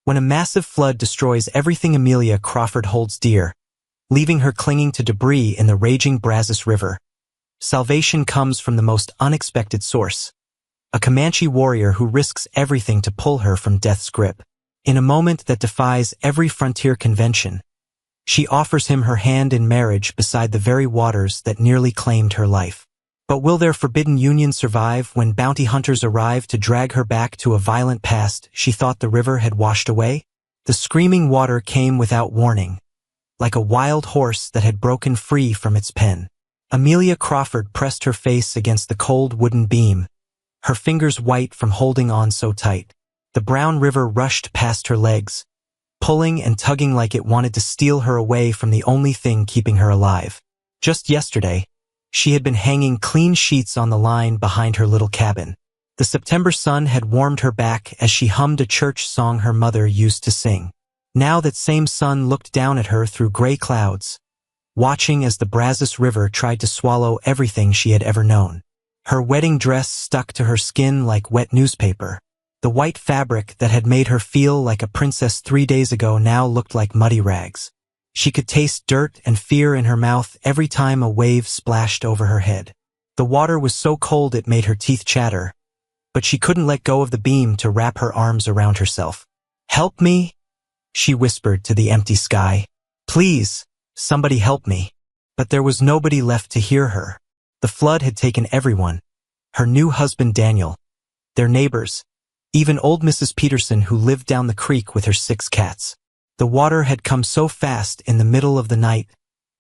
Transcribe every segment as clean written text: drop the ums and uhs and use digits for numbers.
When a massive flood destroys everything Amelia Crawford holds dear, leaving her clinging to debris in the raging Brazos River, salvation comes from the most unexpected source. A Comanche warrior who risks everything to pull her from death's grip. In a moment that defies every frontier convention, she offers him her hand in marriage beside the very waters that nearly claimed her life. But will their forbidden union survive when bounty hunters arrive to drag her back to a violent past she thought the river had washed away? The screaming water came without warning, like a wild horse that had broken free from its pen. Amelia Crawford pressed her face against the cold wooden beam, her fingers white from holding on so tight. The brown river rushed past her legs, pulling and tugging like it wanted to steal her away from the only thing keeping her alive. Just yesterday, she had been hanging clean sheets on the line behind her little cabin. The September sun had warmed her back as she hummed a church song her mother used to sing. Now that same sun looked down at her through gray clouds, watching as the Brazos River tried to swallow everything she had ever known. Her wedding dress stuck to her skin like wet newspaper. The white fabric that had made her feel like a princess 3 days ago now looked like muddy rags. She could taste dirt and fear in her mouth every time a wave splashed over her head. The water was so cold it made her teeth chatter, but she couldn't let go of the beam to wrap her arms around herself. "Help me," she whispered to the empty sky. "Please, somebody help me." But there was nobody left to hear her. The flood had taken everyone. Her new husband Daniel, their neighbors, even old Mrs. Peterson who lived down the creek with her 6 cats. The water had come so fast in the middle of the night,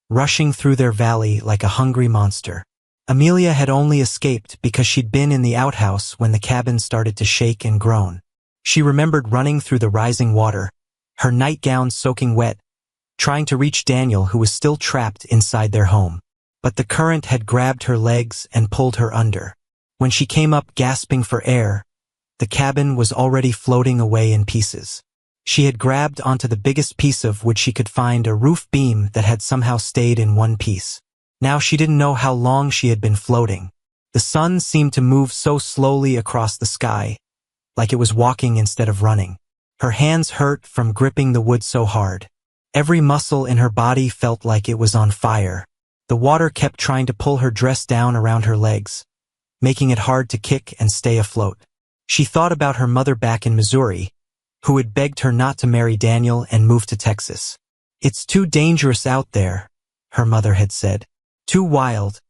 rushing through their valley like a hungry monster. Amelia had only escaped because she'd been in the outhouse when the cabin started to shake and groan. She remembered running through the rising water, her nightgown soaking wet, trying to reach Daniel who was still trapped inside their home. But the current had grabbed her legs and pulled her under. When she came up gasping for air, the cabin was already floating away in pieces. She had grabbed onto the biggest piece of which she could find, a roof beam that had somehow stayed in one piece. Now she didn't know how long she had been floating. The sun seemed to move so slowly across the sky, like it was walking instead of running. Her hands hurt from gripping the wood so hard. Every muscle in her body felt like it was on fire. The water kept trying to pull her dress down around her legs, making it hard to kick and stay afloat. She thought about her mother back in Missouri, who had begged her not to marry Daniel and move to Texas. "It's too dangerous out there," her mother had said. "Too wild,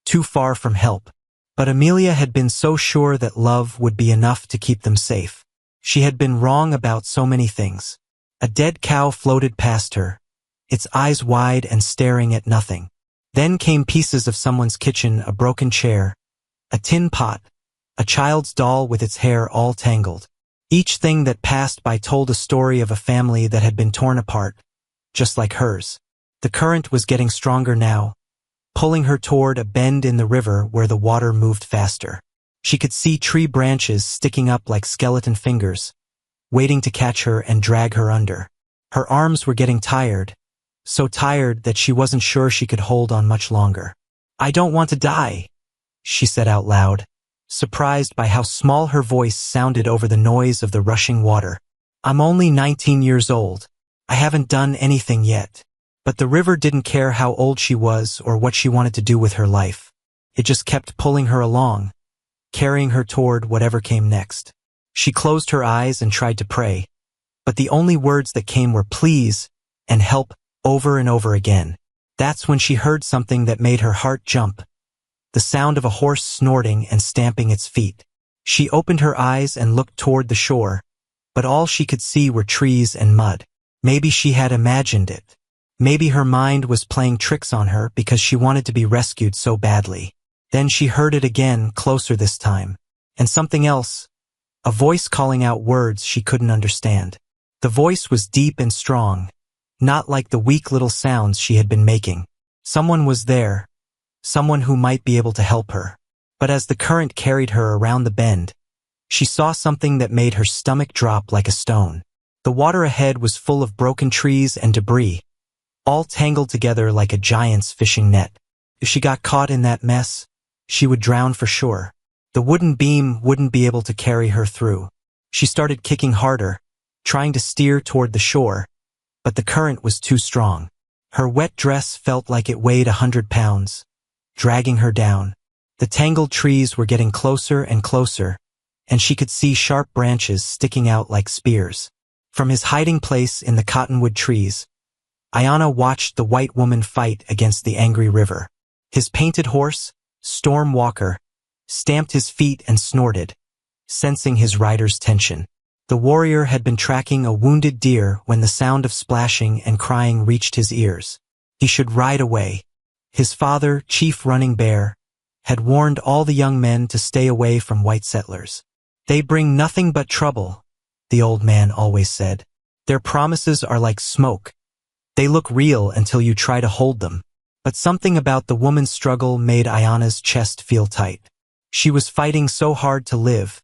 too far from help." But Amelia had been so sure that love would be enough to keep them safe. She had been wrong about so many things. A dead cow floated past her, its eyes wide and staring at nothing. Then came pieces of someone's kitchen, a broken chair, a tin pot, a child's doll with its hair all tangled. Each thing that passed by told a story of a family that had been torn apart, just like hers. The current was getting stronger now, pulling her toward a bend in the river where the water moved faster. She could see tree branches sticking up like skeleton fingers, waiting to catch her and drag her under. Her arms were getting tired, so tired that she wasn't sure she could hold on much longer. "I don't want to die," she said out loud, surprised by how small her voice sounded over the noise of the rushing water. "I'm only 19 years old. I haven't done anything yet." But the river didn't care how old she was or what she wanted to do with her life. It just kept pulling her along, carrying her toward whatever came next. She closed her eyes and tried to pray, but the only words that came were please and help over and over again. That's when she heard something that made her heart jump. The sound of a horse snorting and stamping its feet. She opened her eyes and looked toward the shore, but all she could see were trees and mud. Maybe she had imagined it. Maybe her mind was playing tricks on her because she wanted to be rescued so badly. Then she heard it again, closer this time. And something else, a voice calling out words she couldn't understand. The voice was deep and strong, not like the weak little sounds she had been making. Someone was there, someone who might be able to help her. But as the current carried her around the bend, she saw something that made her stomach drop like a stone. The water ahead was full of broken trees and debris, all tangled together like a giant's fishing net. If she got caught in that mess, she would drown for sure. The wooden beam wouldn't be able to carry her through. She started kicking harder, trying to steer toward the shore, but the current was too strong. Her wet dress felt like it weighed 100 pounds, dragging her down. The tangled trees were getting closer and closer, and she could see sharp branches sticking out like spears. From his hiding place in the cottonwood trees, Ayana watched the white woman fight against the angry river. His painted horse, Storm Walker, stamped his feet and snorted, sensing his rider's tension. The warrior had been tracking a wounded deer when the sound of splashing and crying reached his ears. He should ride away. His father, Chief Running Bear, had warned all the young men to stay away from white settlers. "They bring nothing but trouble," the old man always said. "Their promises are like smoke. They look real until you try to hold them." But something about the woman's struggle made Ayana's chest feel tight. She was fighting so hard to live,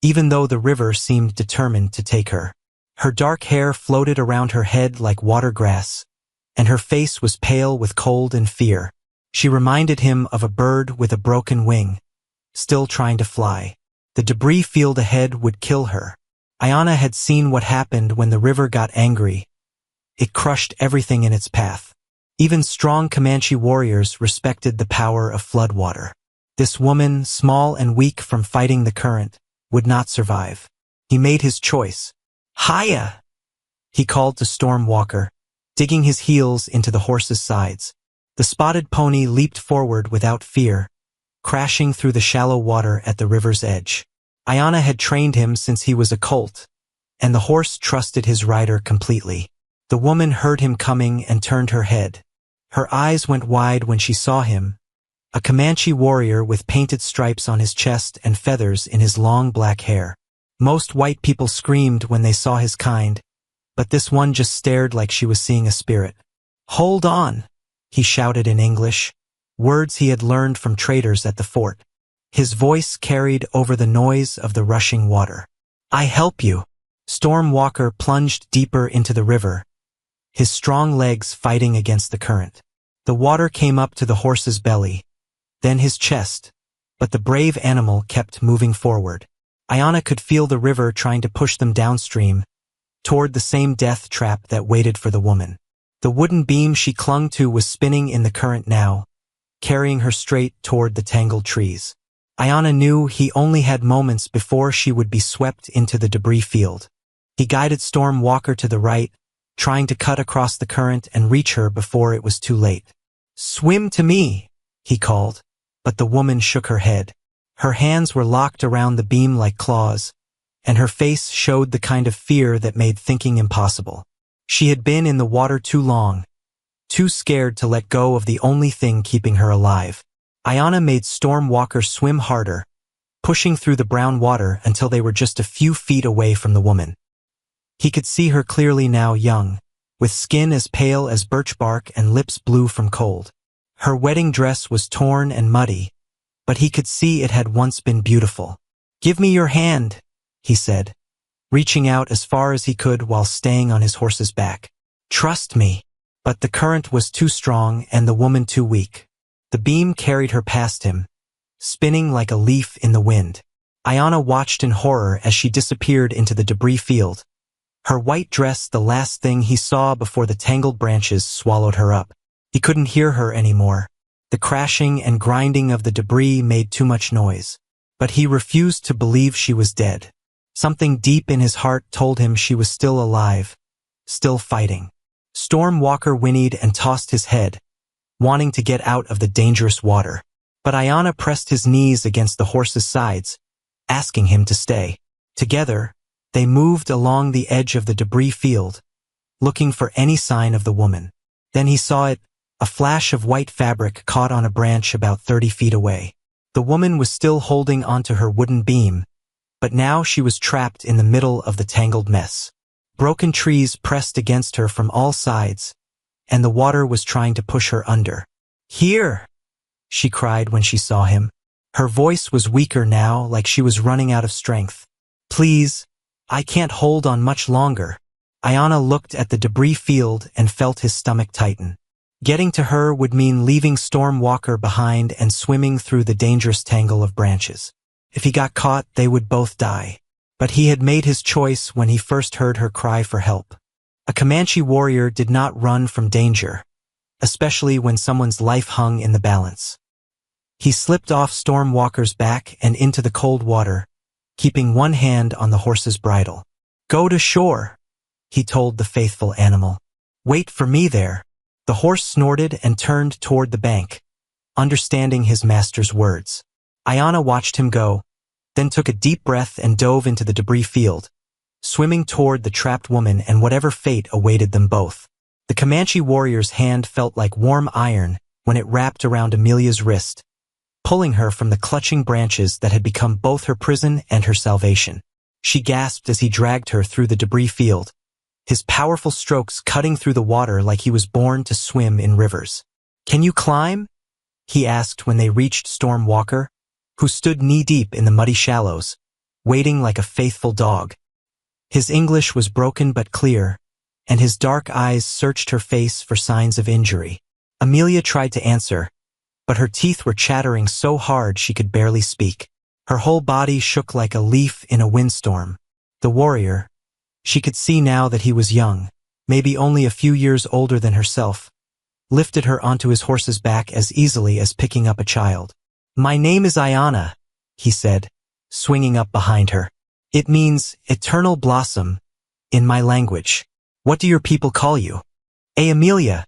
even though the river seemed determined to take her. Her dark hair floated around her head like water grass, and her face was pale with cold and fear. She reminded him of a bird with a broken wing, still trying to fly. The debris field ahead would kill her. Ayana had seen what happened when the river got angry. It crushed everything in its path. Even strong Comanche warriors respected the power of floodwater. This woman, small and weak from fighting the current, would not survive. He made his choice. "Hiya!" he called to Storm Walker, digging his heels into the horse's sides. The spotted pony leaped forward without fear, crashing through the shallow water at the river's edge. Ayana had trained him since he was a colt, and the horse trusted his rider completely. The woman heard him coming and turned her head. Her eyes went wide when she saw him, a Comanche warrior with painted stripes on his chest and feathers in his long black hair. Most white people screamed when they saw his kind, but this one just stared like she was seeing a spirit. "Hold on," he shouted in English, words he had learned from traders at the fort. His voice carried over the noise of the rushing water. "I help you." Storm Walker plunged deeper into the river, his strong legs fighting against the current. The water came up to the horse's belly, then his chest, but the brave animal kept moving forward. Ayana could feel the river trying to push them downstream, toward the same death trap that waited for the woman. The wooden beam she clung to was spinning in the current now, carrying her straight toward the tangled trees. Ayana knew he only had moments before she would be swept into the debris field. He guided Storm Walker to the right, trying to cut across the current and reach her before it was too late. "Swim to me," he called, but the woman shook her head. Her hands were locked around the beam like claws, and her face showed the kind of fear that made thinking impossible. She had been in the water too long, too scared to let go of the only thing keeping her alive. Ayana made Storm Walker swim harder, pushing through the brown water until they were just a few feet away from the woman. He could see her clearly now, young, with skin as pale as birch bark and lips blue from cold. Her wedding dress was torn and muddy, but he could see it had once been beautiful. "Give me your hand," he said, reaching out as far as he could while staying on his horse's back. "Trust me." But the current was too strong and the woman too weak. The beam carried her past him, spinning like a leaf in the wind. Ayana watched in horror as she disappeared into the debris field, her white dress the last thing he saw before the tangled branches swallowed her up. He couldn't hear her anymore. The crashing and grinding of the debris made too much noise. But he refused to believe she was dead. Something deep in his heart told him she was still alive, still fighting. Storm Walker whinnied and tossed his head, wanting to get out of the dangerous water. But Ayana pressed his knees against the horse's sides, asking him to stay. Together, they moved along the edge of the debris field, looking for any sign of the woman. Then he saw it, a flash of white fabric caught on a branch about 30 feet away. The woman was still holding onto her wooden beam, but now she was trapped in the middle of the tangled mess. Broken trees pressed against her from all sides, and the water was trying to push her under. "Here!" she cried when she saw him. Her voice was weaker now, like she was running out of strength. "Please, I can't hold on much longer." Ayana looked at the debris field and felt his stomach tighten. Getting to her would mean leaving Storm Walker behind and swimming through the dangerous tangle of branches. If he got caught, they would both die. But he had made his choice when he first heard her cry for help. A Comanche warrior did not run from danger, especially when someone's life hung in the balance. He slipped off Stormwalker's back and into the cold water, keeping one hand on the horse's bridle. "Go to shore," he told the faithful animal. "Wait for me there." The horse snorted and turned toward the bank, understanding his master's words. Ayana watched him go, then took a deep breath and dove into the debris field, swimming toward the trapped woman and whatever fate awaited them both. The Comanche warrior's hand felt like warm iron when it wrapped around Amelia's wrist, pulling her from the clutching branches that had become both her prison and her salvation. She gasped as he dragged her through the debris field, his powerful strokes cutting through the water like he was born to swim in rivers. "Can you climb?" he asked when they reached Stormwalker, who stood knee-deep in the muddy shallows, waiting like a faithful dog. His English was broken but clear, and his dark eyes searched her face for signs of injury. Amelia tried to answer, but her teeth were chattering so hard she could barely speak. Her whole body shook like a leaf in a windstorm. The warrior, she could see now that he was young, maybe only a few years older than herself, lifted her onto his horse's back as easily as picking up a child. "My name is Ayana," he said, swinging up behind her. "It means eternal blossom in my language. What do your people call you?" Amelia,"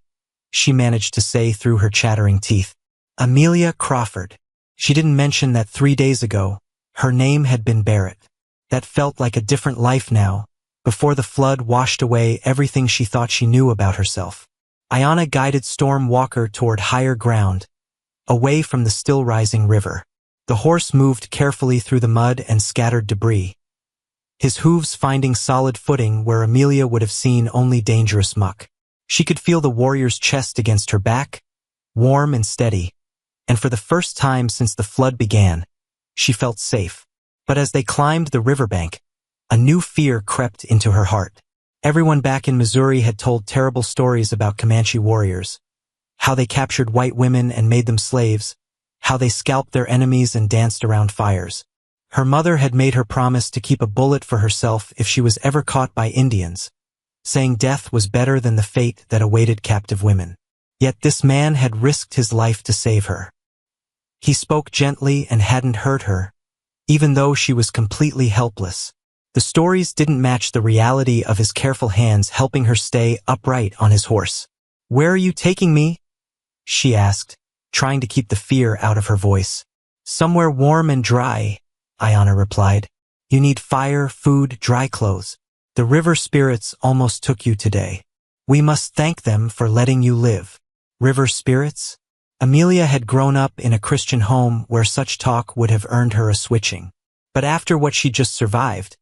she managed to say through her chattering teeth. Amelia Crawford. She didn't mention that 3 days ago, her name had been Barrett. That felt like a different life now, before the flood washed away everything she thought she knew about herself. Ayana guided Stormwalker toward higher ground, away from the still-rising river. The horse moved carefully through the mud and scattered debris, his hooves finding solid footing where Amelia would have seen only dangerous muck. She could feel the warrior's chest against her back, warm and steady, and for the first time since the flood began, she felt safe. But as they climbed the riverbank, a new fear crept into her heart. Everyone back in Missouri had told terrible stories about Comanche warriors, how they captured white women and made them slaves, how they scalped their enemies and danced around fires. Her mother had made her promise to keep a bullet for herself if she was ever caught by Indians, saying death was better than the fate that awaited captive women. Yet this man had risked his life to save her. He spoke gently and hadn't hurt her, even though she was completely helpless. The stories didn't match the reality of his careful hands helping her stay upright on his horse. "Where are you taking me?" she asked, trying to keep the fear out of her voice. "Somewhere warm and dry," Ayana replied. "You need fire, food, dry clothes. The river spirits almost took you today. We must thank them for letting you live." River spirits? Amelia had grown up in a Christian home where such talk would have earned her a switching. But after what she just survived,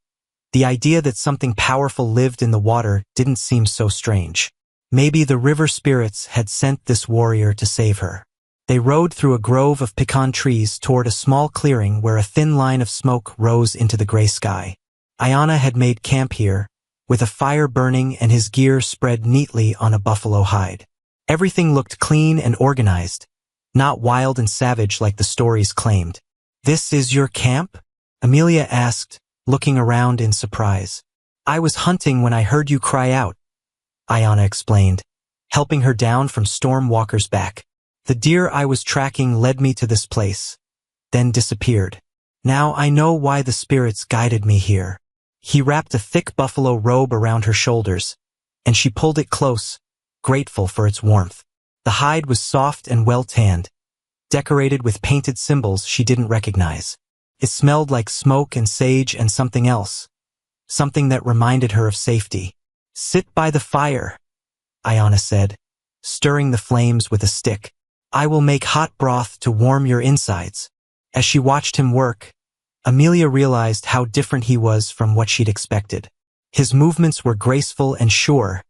the idea that something powerful lived in the water didn't seem so strange. Maybe the river spirits had sent this warrior to save her. They rode through a grove of pecan trees toward a small clearing where a thin line of smoke rose into the gray sky. Ayana had made camp here, with a fire burning and his gear spread neatly on a buffalo hide. Everything looked clean and organized, not wild and savage like the stories claimed. "This is your camp?" Amelia asked, looking around in surprise. "I was hunting when I heard you cry out," Ayana explained, helping her down from Stormwalker's back. "The deer I was tracking led me to this place, then disappeared. Now I know why the spirits guided me here." He wrapped a thick buffalo robe around her shoulders, and she pulled it close, grateful for its warmth. The hide was soft and well-tanned, decorated with painted symbols she didn't recognize. It smelled like smoke and sage and something else, something that reminded her of safety. "Sit by the fire," Ayana said, stirring the flames with a stick. "I will make hot broth to warm your insides." As she watched him work, Amelia realized how different he was from what she'd expected. His movements were graceful and sure,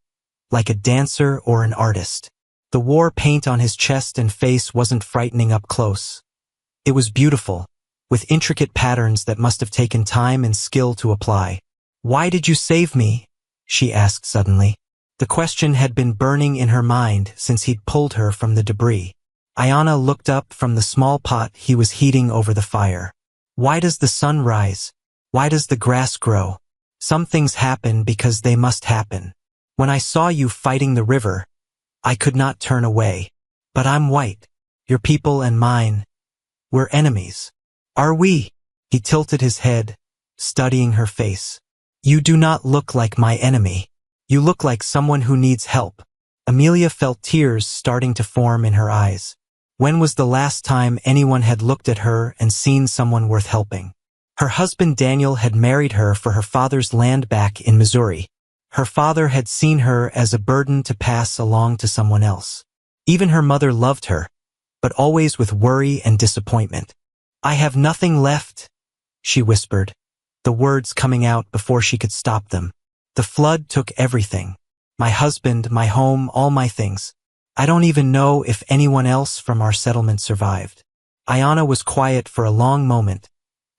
like a dancer or an artist. The war paint on his chest and face wasn't frightening up close. It was beautiful, with intricate patterns that must have taken time and skill to apply. "Why did you save me?" she asked suddenly. The question had been burning in her mind since he'd pulled her from the debris. Ayana looked up from the small pot he was heating over the fire. "Why does the sun rise?" Why does the grass grow? Some things happen because they must happen. When I saw you fighting the river, I could not turn away. But I'm white. Your people and mine. We're enemies. Are we? He tilted his head, studying her face. You do not look like my enemy. You look like someone who needs help. Amelia felt tears starting to form in her eyes. When was the last time anyone had looked at her and seen someone worth helping? Her husband Daniel had married her for her father's land back in Missouri. Her father had seen her as a burden to pass along to someone else. Even her mother loved her, but always with worry and disappointment. I have nothing left, she whispered, the words coming out before she could stop them. The flood took everything. My husband, my home, all my things. I don't even know if anyone else from our settlement survived. Ayanna was quiet for a long moment,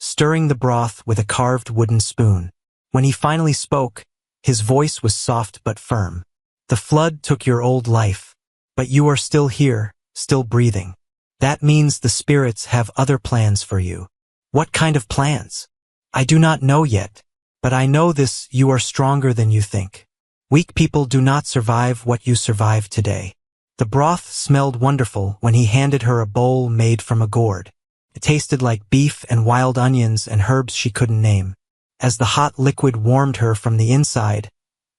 stirring the broth with a carved wooden spoon. When he finally spoke, his voice was soft but firm. The flood took your old life, but you are still here, still breathing. That means the spirits have other plans for you. What kind of plans? I do not know yet, but I know this: you are stronger than you think. Weak people do not survive what you survived today. The broth smelled wonderful when he handed her a bowl made from a gourd. It tasted like beef and wild onions and herbs she couldn't name. As the hot liquid warmed her from the inside,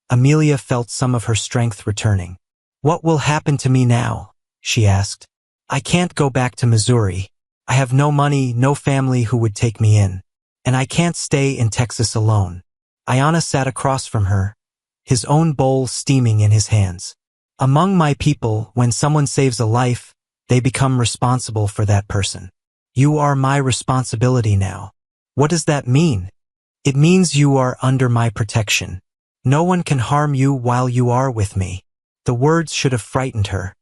Amelia felt some of her strength returning. What will happen to me now? She asked. I can't go back to Missouri. I have no money, no family who would take me in. And I can't stay in Texas alone. Ayanna sat across from her, his own bowl steaming in his hands. Among my people, when someone saves a life, they become responsible for that person. You are my responsibility now. What does that mean? It means you are under my protection. No one can harm you while you are with me. The words should have frightened her,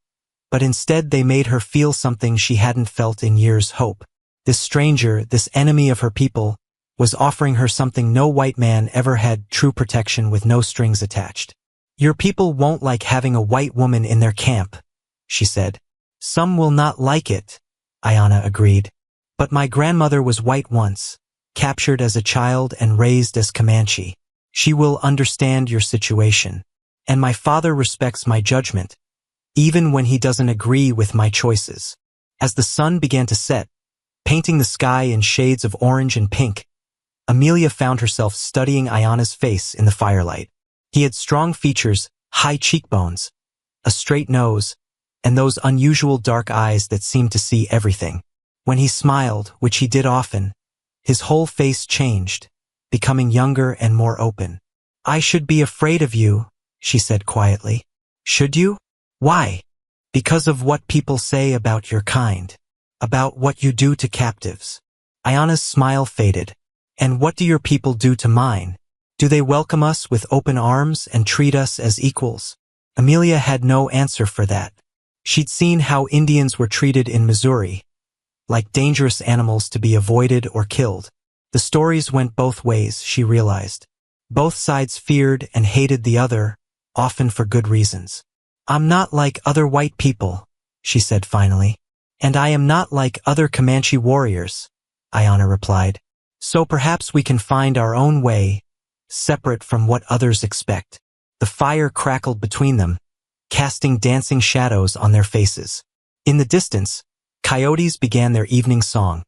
but instead they made her feel something she hadn't felt in years: hope. This stranger, this enemy of her people, was offering her something no white man ever had: true protection with no strings attached. Your people won't like having a white woman in their camp, she said. Some will not like it, Ayanna agreed. But my grandmother was white once, captured as a child and raised as Comanche. She will understand your situation. And my father respects my judgment, even when he doesn't agree with my choices. As the sun began to set, painting the sky in shades of orange and pink, Amelia found herself studying Ayanna's face in the firelight. He had strong features, high cheekbones, a straight nose, and those unusual dark eyes that seemed to see everything. When he smiled, which he did often, his whole face changed, becoming younger and more open. I should be afraid of you, she said quietly. Should you? Why? Because of what people say about your kind, about what you do to captives. Ayanna's smile faded. And what do your people do to mine? Do they welcome us with open arms and treat us as equals? Amelia had no answer for that. She'd seen how Indians were treated in Missouri, like dangerous animals to be avoided or killed. The stories went both ways, she realized. Both sides feared and hated the other, often for good reasons. I'm not like other white people, she said finally. And I am not like other Comanche warriors, Ayanna replied. So perhaps we can find our own way, separate from what others expect. The fire crackled between them, casting dancing shadows on their faces. In the distance, coyotes began their evening song,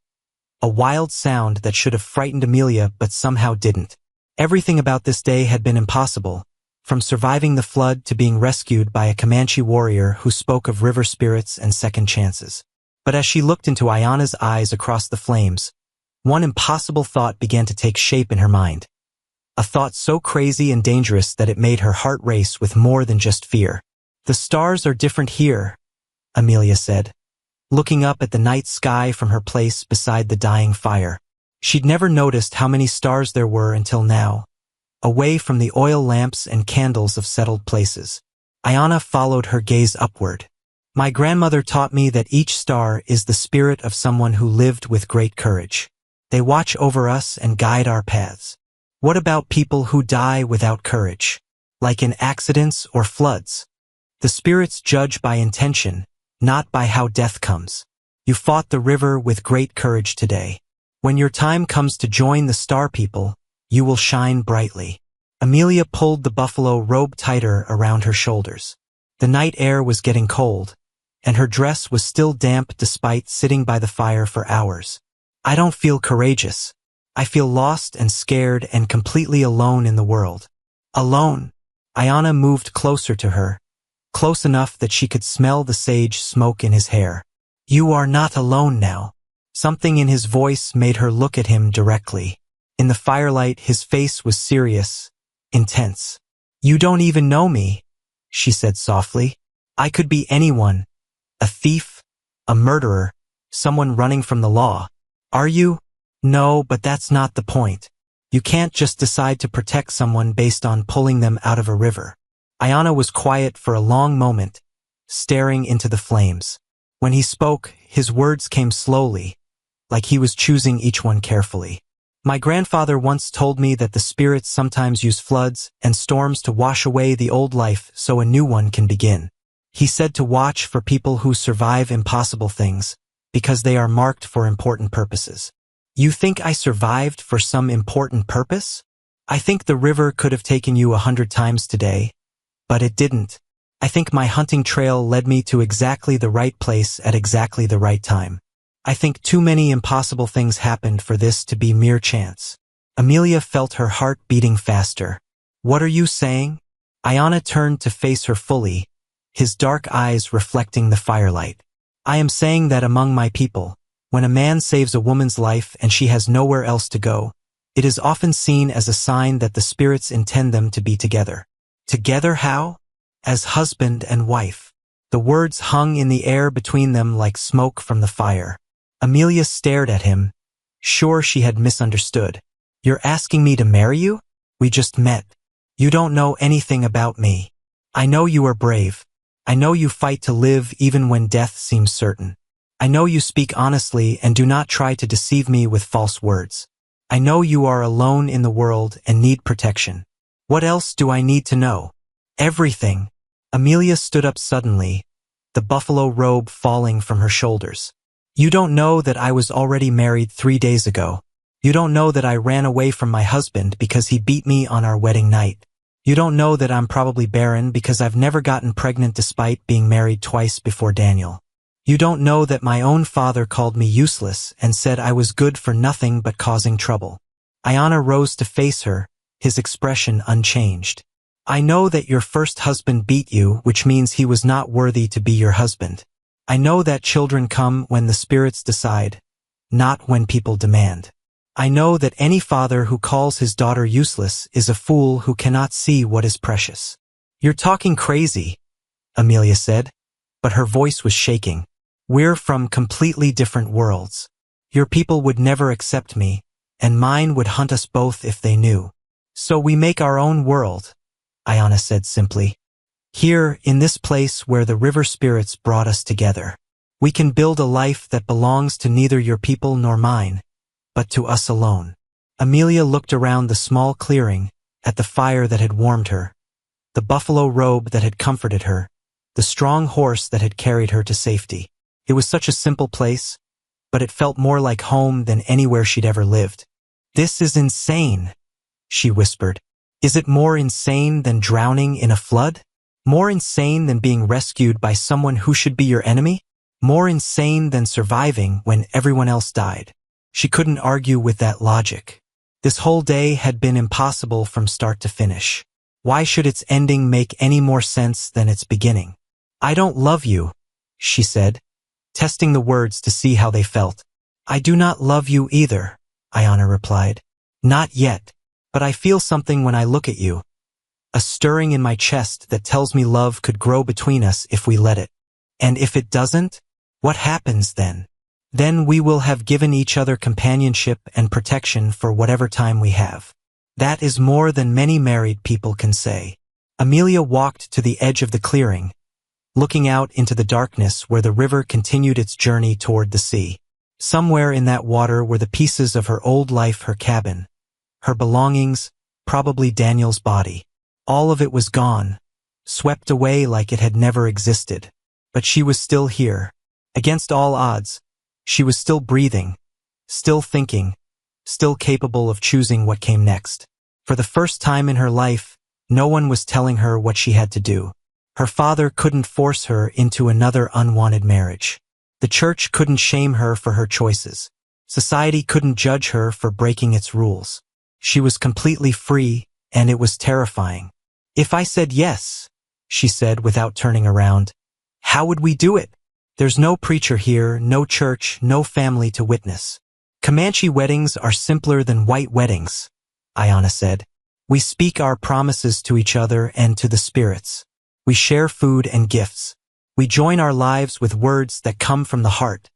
a wild sound that should have frightened Amelia but somehow didn't. Everything about this day had been impossible, from surviving the flood to being rescued by a Comanche warrior who spoke of river spirits and second chances. But as she looked into Ayanna's eyes across the flames, one impossible thought began to take shape in her mind. A thought so crazy and dangerous that it made her heart race with more than just fear. The stars are different here, Amelia said, looking up at the night sky from her place beside the dying fire. She'd never noticed how many stars there were until now, away from the oil lamps and candles of settled places. Ayanna followed her gaze upward. My grandmother taught me that each star is the spirit of someone who lived with great courage. They watch over us and guide our paths. What about people who die without courage, like in accidents or floods? The spirits judge by intention, not by how death comes. You fought the river with great courage today. When your time comes to join the star people, you will shine brightly. Amelia pulled the buffalo robe tighter around her shoulders. The night air was getting cold, and her dress was still damp despite sitting by the fire for hours. I don't feel courageous. I feel lost and scared and completely alone in the world. Alone. Ayana moved closer to her, close enough that she could smell the sage smoke in his hair. You are not alone now. Something in his voice made her look at him directly. In the firelight, his face was serious, intense. You don't even know me, she said softly. I could be anyone. A thief, a murderer, someone running from the law. Are you? No, but that's not the point. You can't just decide to protect someone based on pulling them out of a river. Ayana was quiet for a long moment, staring into the flames. When he spoke, his words came slowly, like he was choosing each one carefully. My grandfather once told me that the spirits sometimes use floods and storms to wash away the old life so a new one can begin. He said to watch for people who survive impossible things, because they are marked for important purposes. You think I survived for some important purpose? I think the river could have taken you 100 times today, but it didn't. I think my hunting trail led me to exactly the right place at exactly the right time. I think too many impossible things happened for this to be mere chance. Amelia felt her heart beating faster. What are you saying? Ayana turned to face her fully, his dark eyes reflecting the firelight. I am saying that among my people, when a man saves a woman's life and she has nowhere else to go, it is often seen as a sign that the spirits intend them to be together. Together how? As husband and wife. The words hung in the air between them like smoke from the fire. Amelia stared at him, sure she had misunderstood. You're asking me to marry you? We just met. You don't know anything about me. I know you are brave. I know you fight to live even when death seems certain. I know you speak honestly and do not try to deceive me with false words. I know you are alone in the world and need protection. What else do I need to know? Everything. Amelia stood up suddenly, the buffalo robe falling from her shoulders. You don't know that I was already married 3 days ago. You don't know that I ran away from my husband because he beat me on our wedding night. You don't know that I'm probably barren because I've never gotten pregnant despite being married twice before Daniel. You don't know that my own father called me useless and said I was good for nothing but causing trouble. Ayana rose to face her, his expression unchanged. I know that your first husband beat you, which means he was not worthy to be your husband. I know that children come when the spirits decide, not when people demand. I know that any father who calls his daughter useless is a fool who cannot see what is precious. You're talking crazy, Amelia said, but her voice was shaking. We're from completely different worlds. Your people would never accept me, and mine would hunt us both if they knew. So we make our own world, Ayana said simply. Here, in this place where the river spirits brought us together, we can build a life that belongs to neither your people nor mine, but to us alone. Amelia looked around the small clearing, at the fire that had warmed her, the buffalo robe that had comforted her, the strong horse that had carried her to safety. It was such a simple place, but it felt more like home than anywhere she'd ever lived. This is insane, she whispered. Is it more insane than drowning in a flood? More insane than being rescued by someone who should be your enemy? More insane than surviving when everyone else died? She couldn't argue with that logic. This whole day had been impossible from start to finish. Why should its ending make any more sense than its beginning? I don't love you, she said, testing the words to see how they felt. I do not love you either, Ayana replied. Not yet, but I feel something when I look at you. A stirring in my chest that tells me love could grow between us if we let it. And if it doesn't, what happens then? Then we will have given each other companionship and protection for whatever time we have. That is more than many married people can say. Amelia walked to the edge of the clearing, looking out into the darkness where the river continued its journey toward the sea. Somewhere in that water were the pieces of her old life, her cabin, her belongings, probably Daniel's body. All of it was gone, swept away like it had never existed. But she was still here. Against all odds, she was still breathing, still thinking, still capable of choosing what came next. For the first time in her life, no one was telling her what she had to do. Her father couldn't force her into another unwanted marriage. The church couldn't shame her for her choices. Society couldn't judge her for breaking its rules. She was completely free, and it was terrifying. "If I said yes," she said without turning around, "how would we do it? There's no preacher here, no church, no family to witness." "Comanche weddings are simpler than white weddings," Ayana said. "We speak our promises to each other and to the spirits. We share food and gifts. We join our lives with words that come from the heart,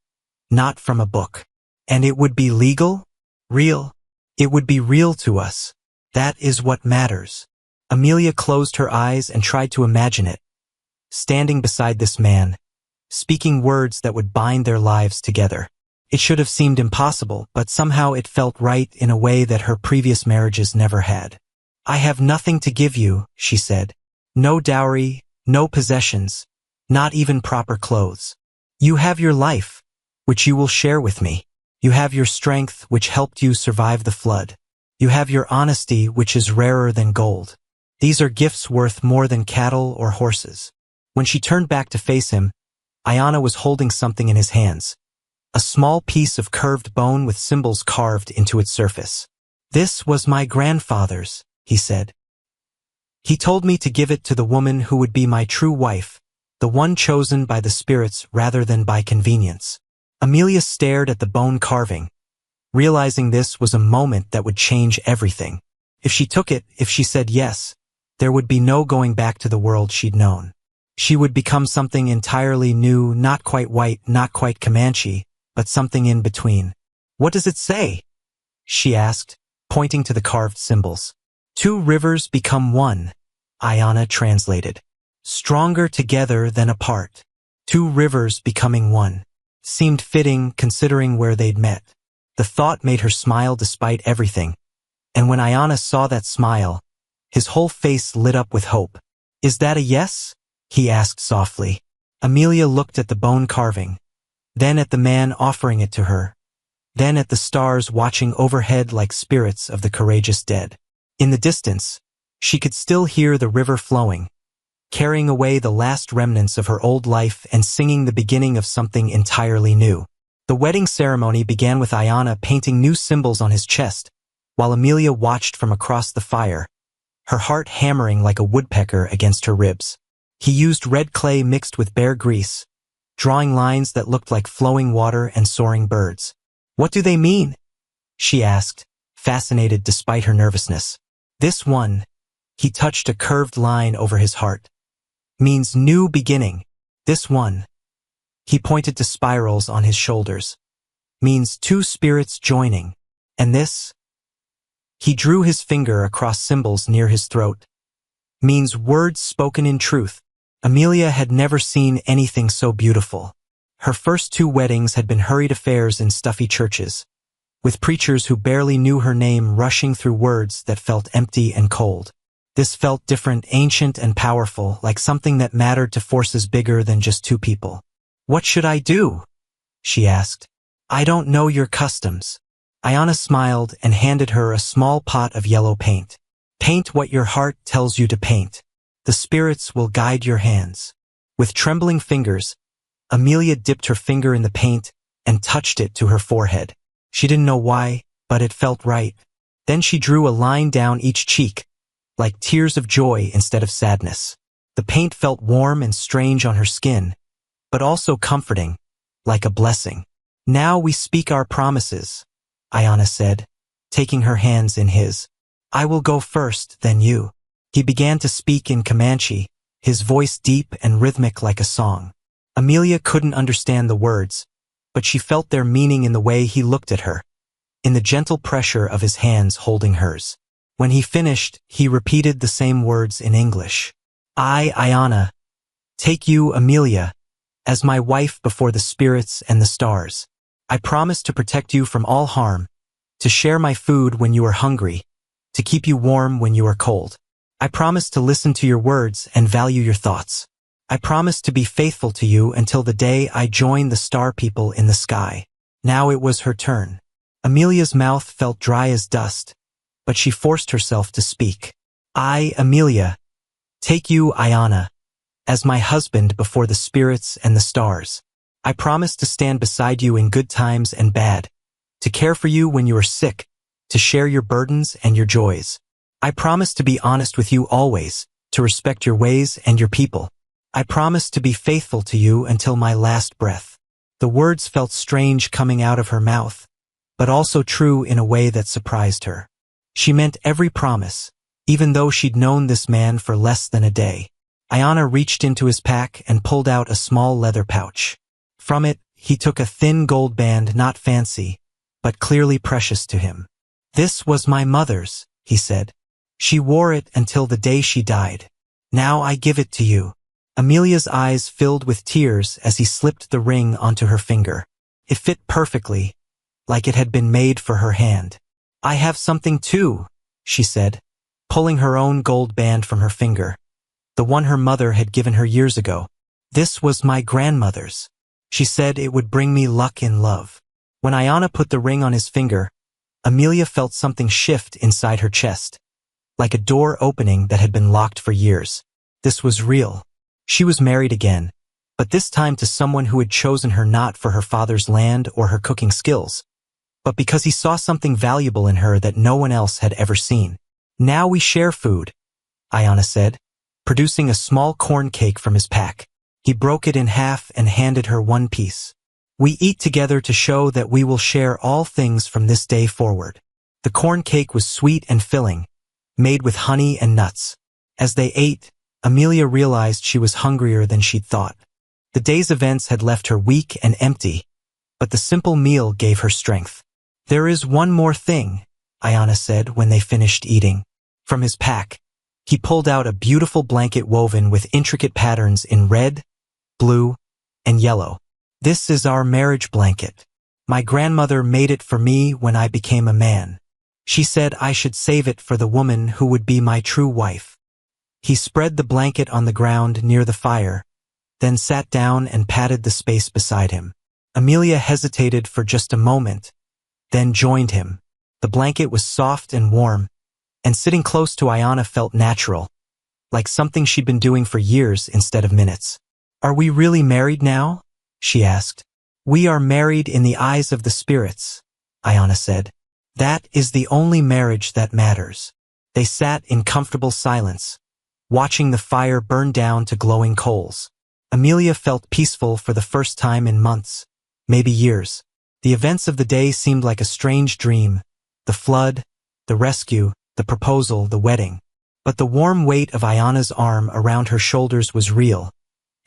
not from a book. And it would be legal? Real? It would be real to us. That is what matters." Amelia closed her eyes and tried to imagine it, standing beside this man, speaking words that would bind their lives together. It should have seemed impossible, but somehow it felt right in a way that her previous marriages never had. "I have nothing to give you," she said. "No dowry, no possessions, not even proper clothes. You have your life, which you will share with me. You have your strength, which helped you survive the flood. You have your honesty, which is rarer than gold. These are gifts worth more than cattle or horses." When she turned back to face him, Ayana was holding something in his hands, a small piece of curved bone with symbols carved into its surface. "This was my grandfather's," he said. "He told me to give it to the woman who would be my true wife, the one chosen by the spirits rather than by convenience." Amelia stared at the bone carving, realizing this was a moment that would change everything. If she took it, if she said yes, there would be no going back to the world she'd known. She would become something entirely new, not quite white, not quite Comanche, but something in between. "What does it say?" she asked, pointing to the carved symbols. "Two rivers become one," Ayana translated. "Stronger together than apart. Two rivers becoming one." Seemed fitting considering where they'd met. The thought made her smile despite everything, and when Ayana saw that smile, his whole face lit up with hope. "Is that a yes?" he asked softly. Amelia looked at the bone carving, then at the man offering it to her, then at the stars watching overhead like spirits of the courageous dead. In the distance, she could still hear the river flowing, carrying away the last remnants of her old life and singing the beginning of something entirely new. The wedding ceremony began with Ayana painting new symbols on his chest, while Amelia watched from across the fire, her heart hammering like a woodpecker against her ribs. He used red clay mixed with bear grease, drawing lines that looked like flowing water and soaring birds. "What do they mean?" she asked, fascinated despite her nervousness. "This one," he touched a curved line over his heart, "means new beginning. This one," he pointed to spirals on his shoulders, "means two spirits joining. And this," he drew his finger across symbols near his throat, "means words spoken in truth." Amelia had never seen anything so beautiful. Her first two weddings had been hurried affairs in stuffy churches, with preachers who barely knew her name rushing through words that felt empty and cold. This felt different, ancient and powerful, like something that mattered to forces bigger than just two people. "What should I do?" she asked. "I don't know your customs." Ayana smiled and handed her a small pot of yellow paint. "Paint what your heart tells you to paint. The spirits will guide your hands." With trembling fingers, Amelia dipped her finger in the paint and touched it to her forehead. She didn't know why, but it felt right. Then she drew a line down each cheek, like tears of joy instead of sadness. The paint felt warm and strange on her skin, but also comforting, like a blessing. "Now we speak our promises," Ayana said, taking her hands in his. "I will go first, then you." He began to speak in Comanche, his voice deep and rhythmic like a song. Amelia couldn't understand the words, but she felt their meaning in the way he looked at her, in the gentle pressure of his hands holding hers. When he finished, he repeated the same words in English. "I, Ayana, take you, Amelia, as my wife before the spirits and the stars. I promise to protect you from all harm, to share my food when you are hungry, to keep you warm when you are cold. I promise to listen to your words and value your thoughts. I promise to be faithful to you until the day I join the star people in the sky." Now it was her turn. Amelia's mouth felt dry as dust, but she forced herself to speak. I, Amelia, take you, Ayana, as my husband before the spirits and the stars. I promise to stand beside you in good times and bad, to care for you when you are sick, to share your burdens and your joys. I promise to be honest with you always, to respect your ways and your people. I promise to be faithful to you until my last breath. The words felt strange coming out of her mouth, but also true in a way that surprised her. She meant every promise, even though she'd known this man for less than a day. Ayana reached into his pack and pulled out a small leather pouch. From it, he took a thin gold band, not fancy, but clearly precious to him. This was my mother's, he said. She wore it until the day she died. Now I give it to you. Amelia's eyes filled with tears as he slipped the ring onto her finger. It fit perfectly, like it had been made for her hand. I have something too, she said, pulling her own gold band from her finger, the one her mother had given her years ago. This was my grandmother's. She said it would bring me luck in love. When Ayana put the ring on his finger, Amelia felt something shift inside her chest, like a door opening that had been locked for years. This was real. She was married again, but this time to someone who had chosen her not for her father's land or her cooking skills, but because he saw something valuable in her that no one else had ever seen. Now we share food, Ayana said, producing a small corn cake from his pack. He broke it in half and handed her one piece. We eat together to show that we will share all things from this day forward. The corn cake was sweet and filling, made with honey and nuts. As they ate, Amelia realized she was hungrier than she'd thought. The day's events had left her weak and empty, but the simple meal gave her strength. There is one more thing, Ayana said when they finished eating. From his pack, he pulled out a beautiful blanket woven with intricate patterns in red, blue, and yellow. This is our marriage blanket. My grandmother made it for me when I became a man. She said I should save it for the woman who would be my true wife. He spread the blanket on the ground near the fire, then sat down and patted the space beside him. Amelia hesitated for just a moment, then joined him. The blanket was soft and warm, and sitting close to Ayana felt natural, like something she'd been doing for years instead of minutes. Are we really married now? She asked. We are married in the eyes of the spirits, Ayana said. That is the only marriage that matters. They sat in comfortable silence, watching the fire burn down to glowing coals. Amelia felt peaceful for the first time in months, maybe years. The events of the day seemed like a strange dream. The flood, the rescue, the proposal, the wedding. But the warm weight of Ayana's arm around her shoulders was real,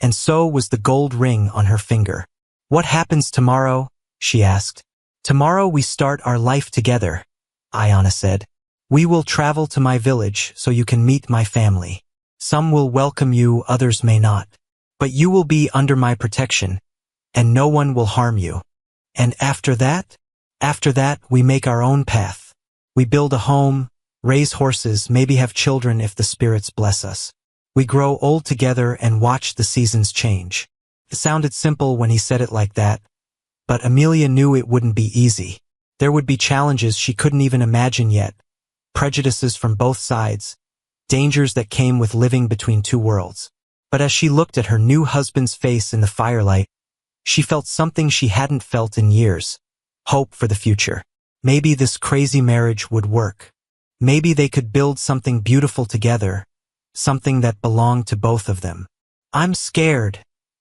and so was the gold ring on her finger. What happens tomorrow? She asked. Tomorrow we start our life together, Ayana said. We will travel to my village so you can meet my family. Some will welcome you, others may not. But you will be under my protection, and no one will harm you. And after that? After that, we make our own path. We build a home, raise horses, maybe have children if the spirits bless us. We grow old together and watch the seasons change. It sounded simple when he said it like that, but Amelia knew it wouldn't be easy. There would be challenges she couldn't even imagine yet, prejudices from both sides, dangers that came with living between two worlds. But as she looked at her new husband's face in the firelight, she felt something she hadn't felt in years, hope for the future. Maybe this crazy marriage would work. Maybe they could build something beautiful together, something that belonged to both of them. I'm scared,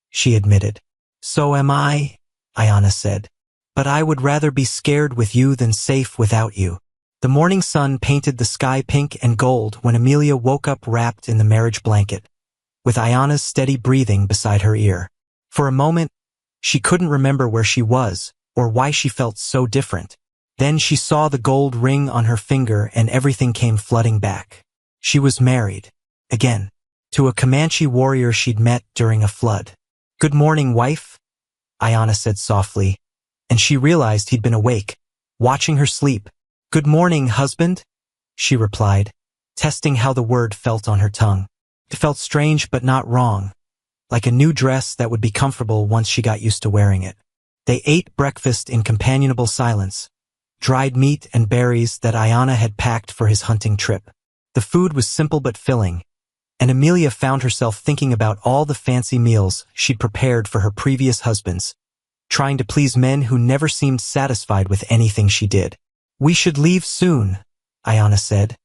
she admitted. So am I, Ayana said. But I would rather be scared with you than safe without you. The morning sun painted the sky pink and gold when Amelia woke up wrapped in the marriage blanket, with Ayana's steady breathing beside her ear. For a moment, she couldn't remember where she was or why she felt so different. Then she saw the gold ring on her finger and everything came flooding back. She was married, again, to a Comanche warrior she'd met during a flood. Good morning, wife, Ayana said softly, and she realized he'd been awake, watching her sleep. Good morning, husband, she replied, testing how the word felt on her tongue. It felt strange but not wrong, like a new dress that would be comfortable once she got used to wearing it. They ate breakfast in companionable silence, dried meat and berries that Ayana had packed for his hunting trip. The food was simple but filling, and Amelia found herself thinking about all the fancy meals she'd prepared for her previous husbands, trying to please men who never seemed satisfied with anything she did. "We should leave soon," Ayana said,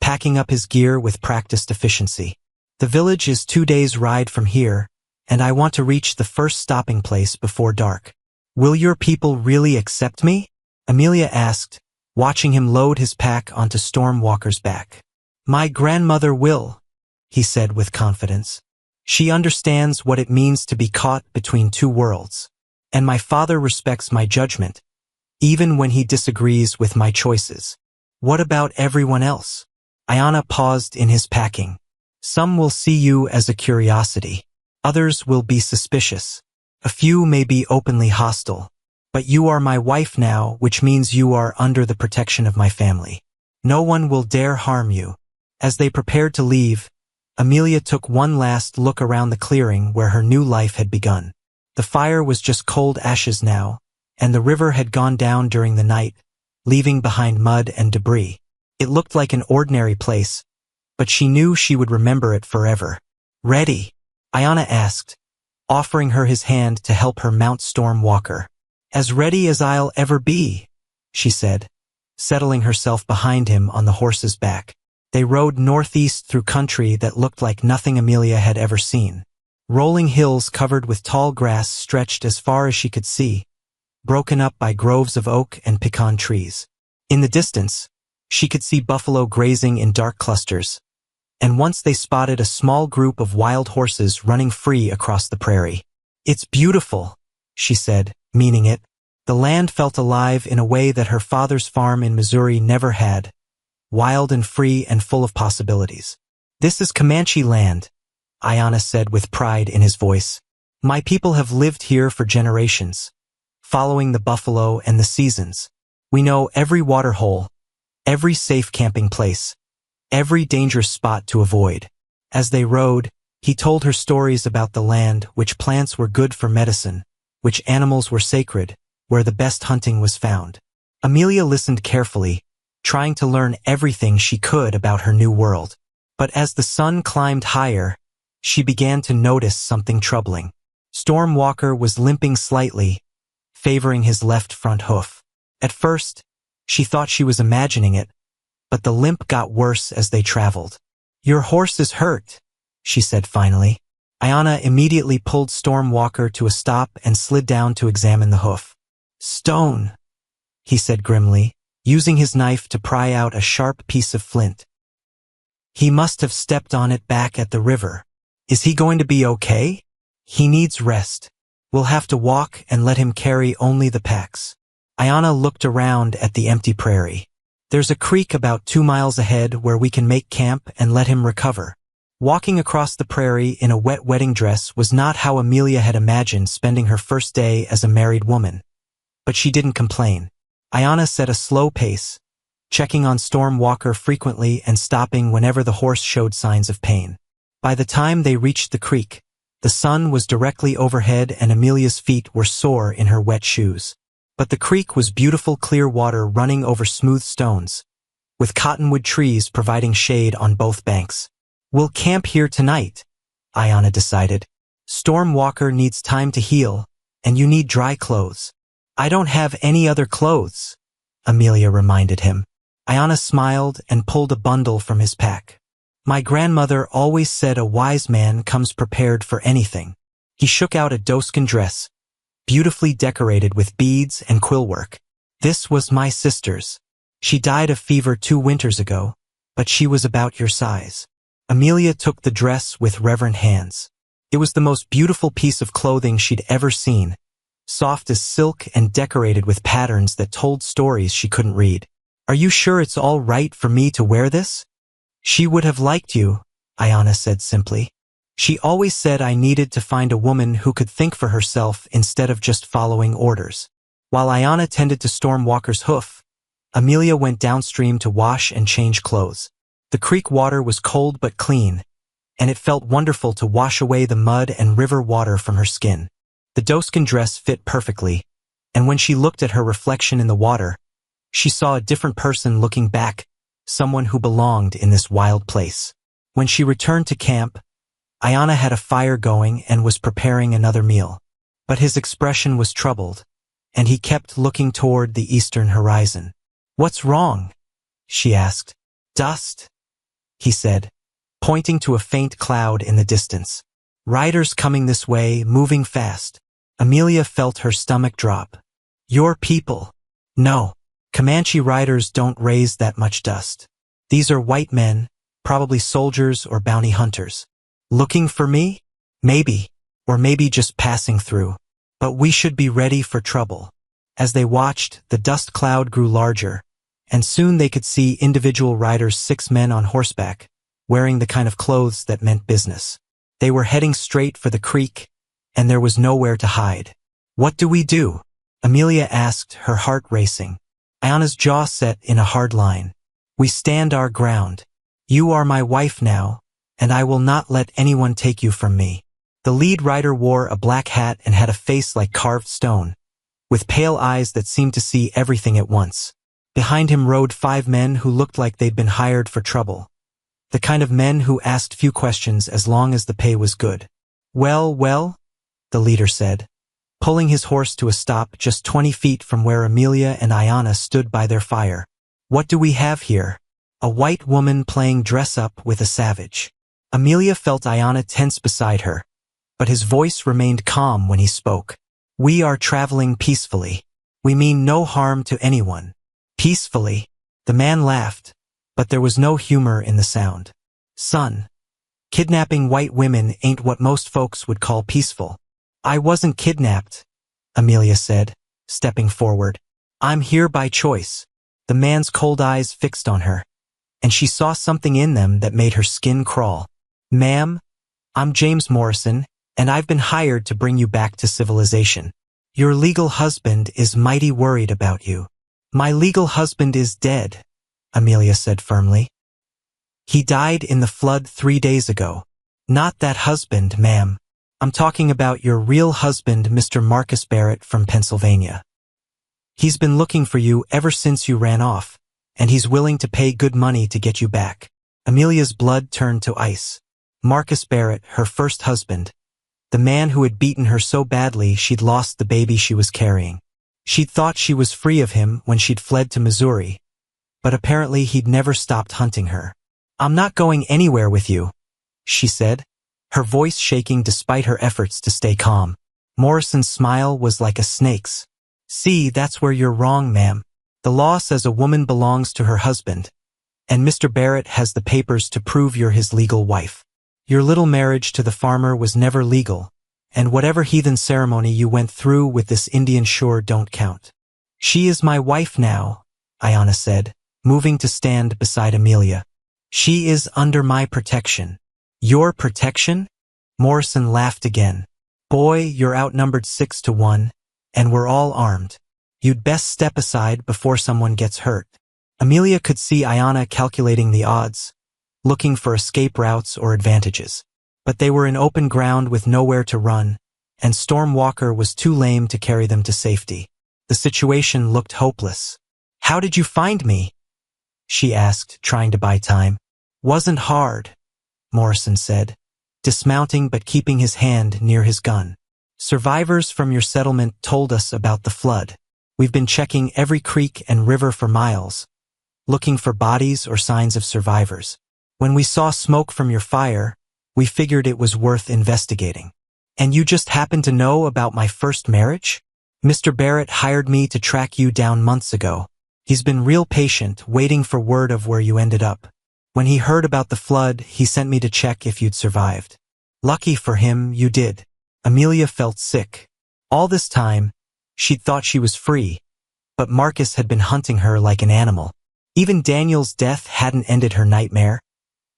packing up his gear with practiced efficiency. "The village is 2 days' ride from here, and I want to reach the first stopping place before dark." "Will your people really accept me?" Amelia asked, watching him load his pack onto Stormwalker's back. "My grandmother will," he said with confidence. "She understands what it means to be caught between two worlds. And my father respects my judgment, even when he disagrees with my choices." "What about everyone else?" Ayana paused in his packing. "Some will see you as a curiosity. Others will be suspicious. A few may be openly hostile. But you are my wife now, which means you are under the protection of my family. No one will dare harm you." As they prepared to leave, Amelia took one last look around the clearing where her new life had begun. The fire was just cold ashes now, and the river had gone down during the night, leaving behind mud and debris. It looked like an ordinary place, but she knew she would remember it forever. "Ready?" Ayana asked, offering her his hand to help her mount Stormwalker. "As ready as I'll ever be," she said, settling herself behind him on the horse's back. They rode northeast through country that looked like nothing Amelia had ever seen. Rolling hills covered with tall grass stretched as far as she could see, broken up by groves of oak and pecan trees. In the distance, she could see buffalo grazing in dark clusters, and once they spotted a small group of wild horses running free across the prairie. "It's beautiful," she said, meaning it. The land felt alive in a way that her father's farm in Missouri never had, wild and free and full of possibilities. "This is Comanche land," Ayana said with pride in his voice. "My people have lived here for generations, following the buffalo and the seasons. We know every water hole, every safe camping place, every dangerous spot to avoid." As they rode, he told her stories about the land, which plants were good for medicine, which animals were sacred, where the best hunting was found. Amelia listened carefully, trying to learn everything she could about her new world. But as the sun climbed higher, she began to notice something troubling. Stormwalker was limping slightly, favoring his left front hoof. At first, she thought she was imagining it, but the limp got worse as they traveled. "Your horse is hurt," she said finally. Ayana immediately pulled Stormwalker to a stop and slid down to examine the hoof. "Stone," he said grimly, using his knife to pry out a sharp piece of flint. "He must have stepped on it back at the river. Is he going to be okay? He needs rest. We'll have to walk and let him carry only the packs." Ayana looked around at the empty prairie. "There's a creek about 2 miles ahead where we can make camp and let him recover." Walking across the prairie in a wet wedding dress was not how Amelia had imagined spending her first day as a married woman. But she didn't complain. Ayana set a slow pace, checking on Stormwalker frequently and stopping whenever the horse showed signs of pain. By the time they reached the creek, the sun was directly overhead and Amelia's feet were sore in her wet shoes. But the creek was beautiful clear water running over smooth stones, with cottonwood trees providing shade on both banks. "We'll camp here tonight," Ayana decided. "Stormwalker needs time to heal, and you need dry clothes." "I don't have any other clothes," Amelia reminded him. Ayana smiled and pulled a bundle from his pack. "My grandmother always said a wise man comes prepared for anything." He shook out a doeskin dress, beautifully decorated with beads and quillwork. "This was my sister's. She died of fever 2 winters ago, but she was about your size." Amelia took the dress with reverent hands. It was the most beautiful piece of clothing she'd ever seen, soft as silk and decorated with patterns that told stories she couldn't read. "Are you sure it's all right for me to wear this?" "She would have liked you," Ayana said simply. "She always said I needed to find a woman who could think for herself instead of just following orders." While Ayana tended to Stormwalker's hoof, Amelia went downstream to wash and change clothes. The creek water was cold but clean, and it felt wonderful to wash away the mud and river water from her skin. The doeskin dress fit perfectly, and when she looked at her reflection in the water, She saw a different person looking back, someone who belonged in this wild place. When she returned to camp, Ayanna had a fire going and was preparing another meal. But his expression was troubled, and he kept looking toward the eastern horizon. "What's wrong?" she asked. "Dust," he said, pointing to a faint cloud in the distance. "Riders coming this way, moving fast." Amelia felt her stomach drop. "Your people." "No. Comanche riders don't raise that much dust. These are white men, probably soldiers or bounty hunters. Looking for me? Maybe. Or maybe just passing through. But we should be ready for trouble." As they watched, the dust cloud grew larger, and soon they could see individual riders, 6 men on horseback, wearing the kind of clothes that meant business. They were heading straight for the creek, and there was nowhere to hide. "What do we do?" Amelia asked, her heart racing. Ayanna's jaw set in a hard line. "We stand our ground. You are my wife now, and I will not let anyone take you from me." The lead rider wore a black hat and had a face like carved stone, with pale eyes that seemed to see everything at once. Behind him rode 5 men who looked like they'd been hired for trouble. The kind of men who asked few questions as long as the pay was good. "Well, well," the leader said, pulling his horse to a stop just 20 feet from where Amelia and Ayanna stood by their fire. "What do we have here?" "A white woman playing dress-up with a savage." Amelia felt Ayanna tense beside her, but his voice remained calm when he spoke. "We are traveling peacefully. We mean no harm to anyone." "Peacefully?" The man laughed, but there was no humor in the sound. "Son, kidnapping white women ain't what most folks would call peaceful." "I wasn't kidnapped," Amelia said, stepping forward. "I'm here by choice." The man's cold eyes fixed on her, and she saw something in them that made her skin crawl. "Ma'am, I'm James Morrison, and I've been hired to bring you back to civilization. Your legal husband is mighty worried about you." "My legal husband is dead," Amelia said firmly. "He died in the flood 3 days ago." "Not that husband, ma'am. I'm talking about your real husband, Mr. Marcus Barrett from Pennsylvania. He's been looking for you ever since you ran off, and he's willing to pay good money to get you back." Amelia's blood turned to ice. Marcus Barrett, her first husband, the man who had beaten her so badly she'd lost the baby she was carrying. She'd thought she was free of him when she'd fled to Missouri, but apparently he'd never stopped hunting her. "I'm not going anywhere with you," she said, her voice shaking despite her efforts to stay calm. Morrison's smile was like a snake's. "See, that's where you're wrong, ma'am. The law says a woman belongs to her husband, and Mr. Barrett has the papers to prove you're his legal wife. Your little marriage to the farmer was never legal, and whatever heathen ceremony you went through with this Indian sure don't count." "She is my wife now," Ayanna said, moving to stand beside Amelia. "She is under my protection." "Your protection?" Morrison laughed again. "Boy, you're outnumbered 6-1, and we're all armed. You'd best step aside before someone gets hurt." Amelia could see Ayanna calculating the odds, looking for escape routes or advantages. But they were in open ground with nowhere to run, and Storm Walker was too lame to carry them to safety. The situation looked hopeless. "How did you find me?" she asked, trying to buy time. "Wasn't hard," Morrison said, dismounting but keeping his hand near his gun. "Survivors from your settlement told us about the flood. We've been checking every creek and river for miles, looking for bodies or signs of survivors. When we saw smoke from your fire, we figured it was worth investigating." "And you just happened to know about my first marriage?" "Mr. Barrett hired me to track you down months ago. He's been real patient, waiting for word of where you ended up. When he heard about the flood, he sent me to check if you'd survived. Lucky for him, you did." Amelia felt sick. All this time, she'd thought she was free, but Marcus had been hunting her like an animal. Even Daniel's death hadn't ended her nightmare.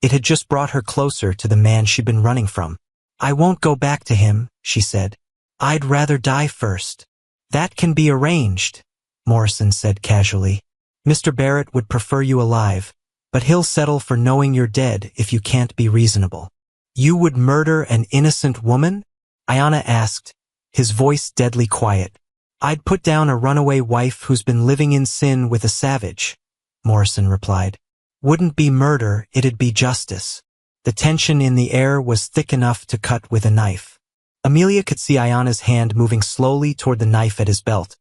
It had just brought her closer to the man she'd been running from. "I won't go back to him," she said. "I'd rather die first." "That can be arranged," Morrison said casually. "Mr. Barrett would prefer you alive, but he'll settle for knowing you're dead if you can't be reasonable." "You would murder an innocent woman?" Ayanna asked, his voice deadly quiet. I'd put down a runaway wife who's been living in sin with a savage, Morrison replied. Wouldn't be murder, it'd be justice. The tension in the air was thick enough to cut with a knife. Amelia could see Ayana's hand moving slowly toward the knife at his belt,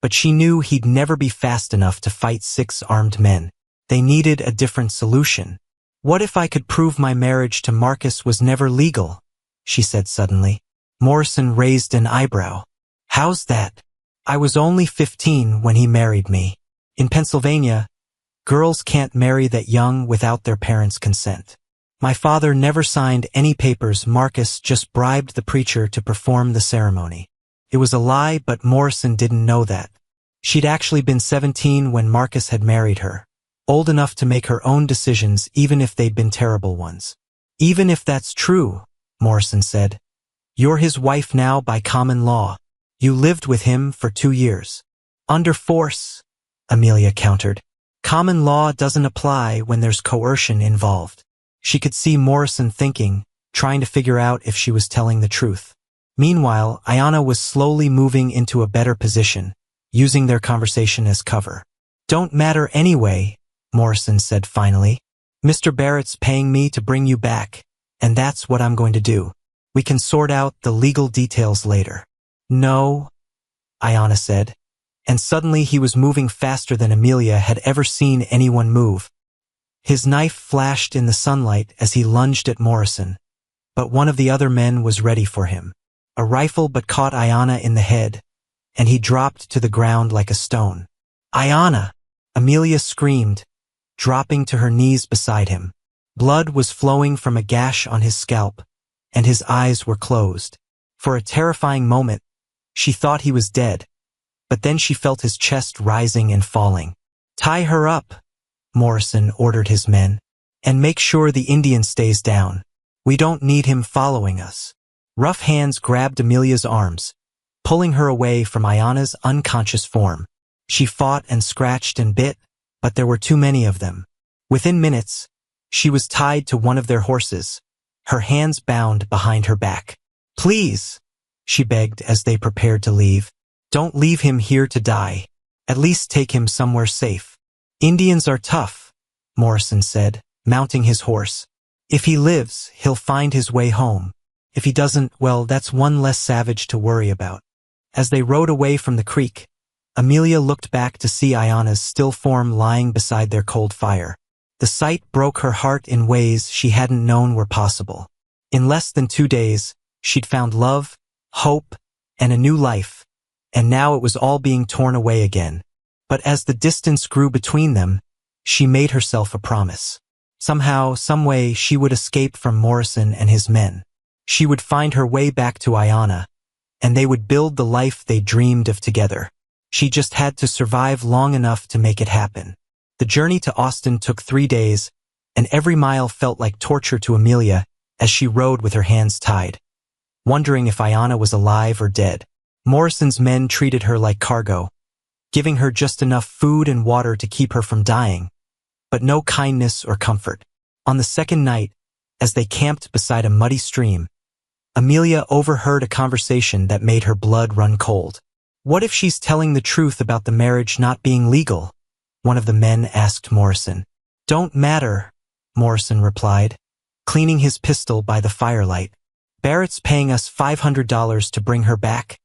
but she knew he'd never be fast enough to fight 6 armed men. They needed a different solution. What if I could prove my marriage to Marcus was never legal? She said suddenly. Morrison raised an eyebrow. How's that? I was only 15 when he married me. In Pennsylvania, girls can't marry that young without their parents' consent. My father never signed any papers. Marcus just bribed the preacher to perform the ceremony. It was a lie, but Morrison didn't know that. She'd actually been 17 when Marcus had married her, old enough to make her own decisions even if they'd been terrible ones. Even if that's true, Morrison said, you're his wife now by common law. You lived with him for 2 years. Under force, Amelia countered. Common law doesn't apply when there's coercion involved. She could see Morrison thinking, trying to figure out if she was telling the truth. Meanwhile, Ayana was slowly moving into a better position, using their conversation as cover. Don't matter anyway, Morrison said finally. Mr. Barrett's paying me to bring you back, and that's what I'm going to do. We can sort out the legal details later. No, Ayana said, and suddenly he was moving faster than Amelia had ever seen anyone move. His knife flashed in the sunlight as he lunged at Morrison, but one of the other men was ready for him. A rifle but caught Ayana in the head, and he dropped to the ground like a stone. Ayana! Amelia screamed, dropping to her knees beside him. Blood was flowing from a gash on his scalp, and his eyes were closed. For a terrifying moment, she thought he was dead, but then she felt his chest rising and falling. Tie her up, Morrison ordered his men, and make sure the Indian stays down. We don't need him following us. Rough hands grabbed Amelia's arms, pulling her away from Ayana's unconscious form. She fought and scratched and bit, but there were too many of them. Within minutes, she was tied to one of their horses, her hands bound behind her back. Please, she begged as they prepared to leave. Don't leave him here to die. At least take him somewhere safe. Indians are tough, Morrison said, mounting his horse. If he lives, he'll find his way home. If he doesn't, well, that's one less savage to worry about. As they rode away from the creek, Amelia looked back to see Ayana's still form lying beside their cold fire. The sight broke her heart in ways she hadn't known were possible. In less than 2 days, she'd found love, hope, and a new life, and now it was all being torn away again. But as the distance grew between them, she made herself a promise. Somehow, someway, she would escape from Morrison and his men. She would find her way back to Ayana, and they would build the life they dreamed of together. She just had to survive long enough to make it happen. The journey to Austin took 3 days, and every mile felt like torture to Amelia as she rode with her hands tied, wondering if Ayana was alive or dead. Morrison's men treated her like cargo, giving her just enough food and water to keep her from dying, but no kindness or comfort. On the second night, as they camped beside a muddy stream, Amelia overheard a conversation that made her blood run cold. What if she's telling the truth about the marriage not being legal? One of the men asked Morrison. Don't matter, Morrison replied, cleaning his pistol by the firelight. Barrett's paying us $500 to bring her back,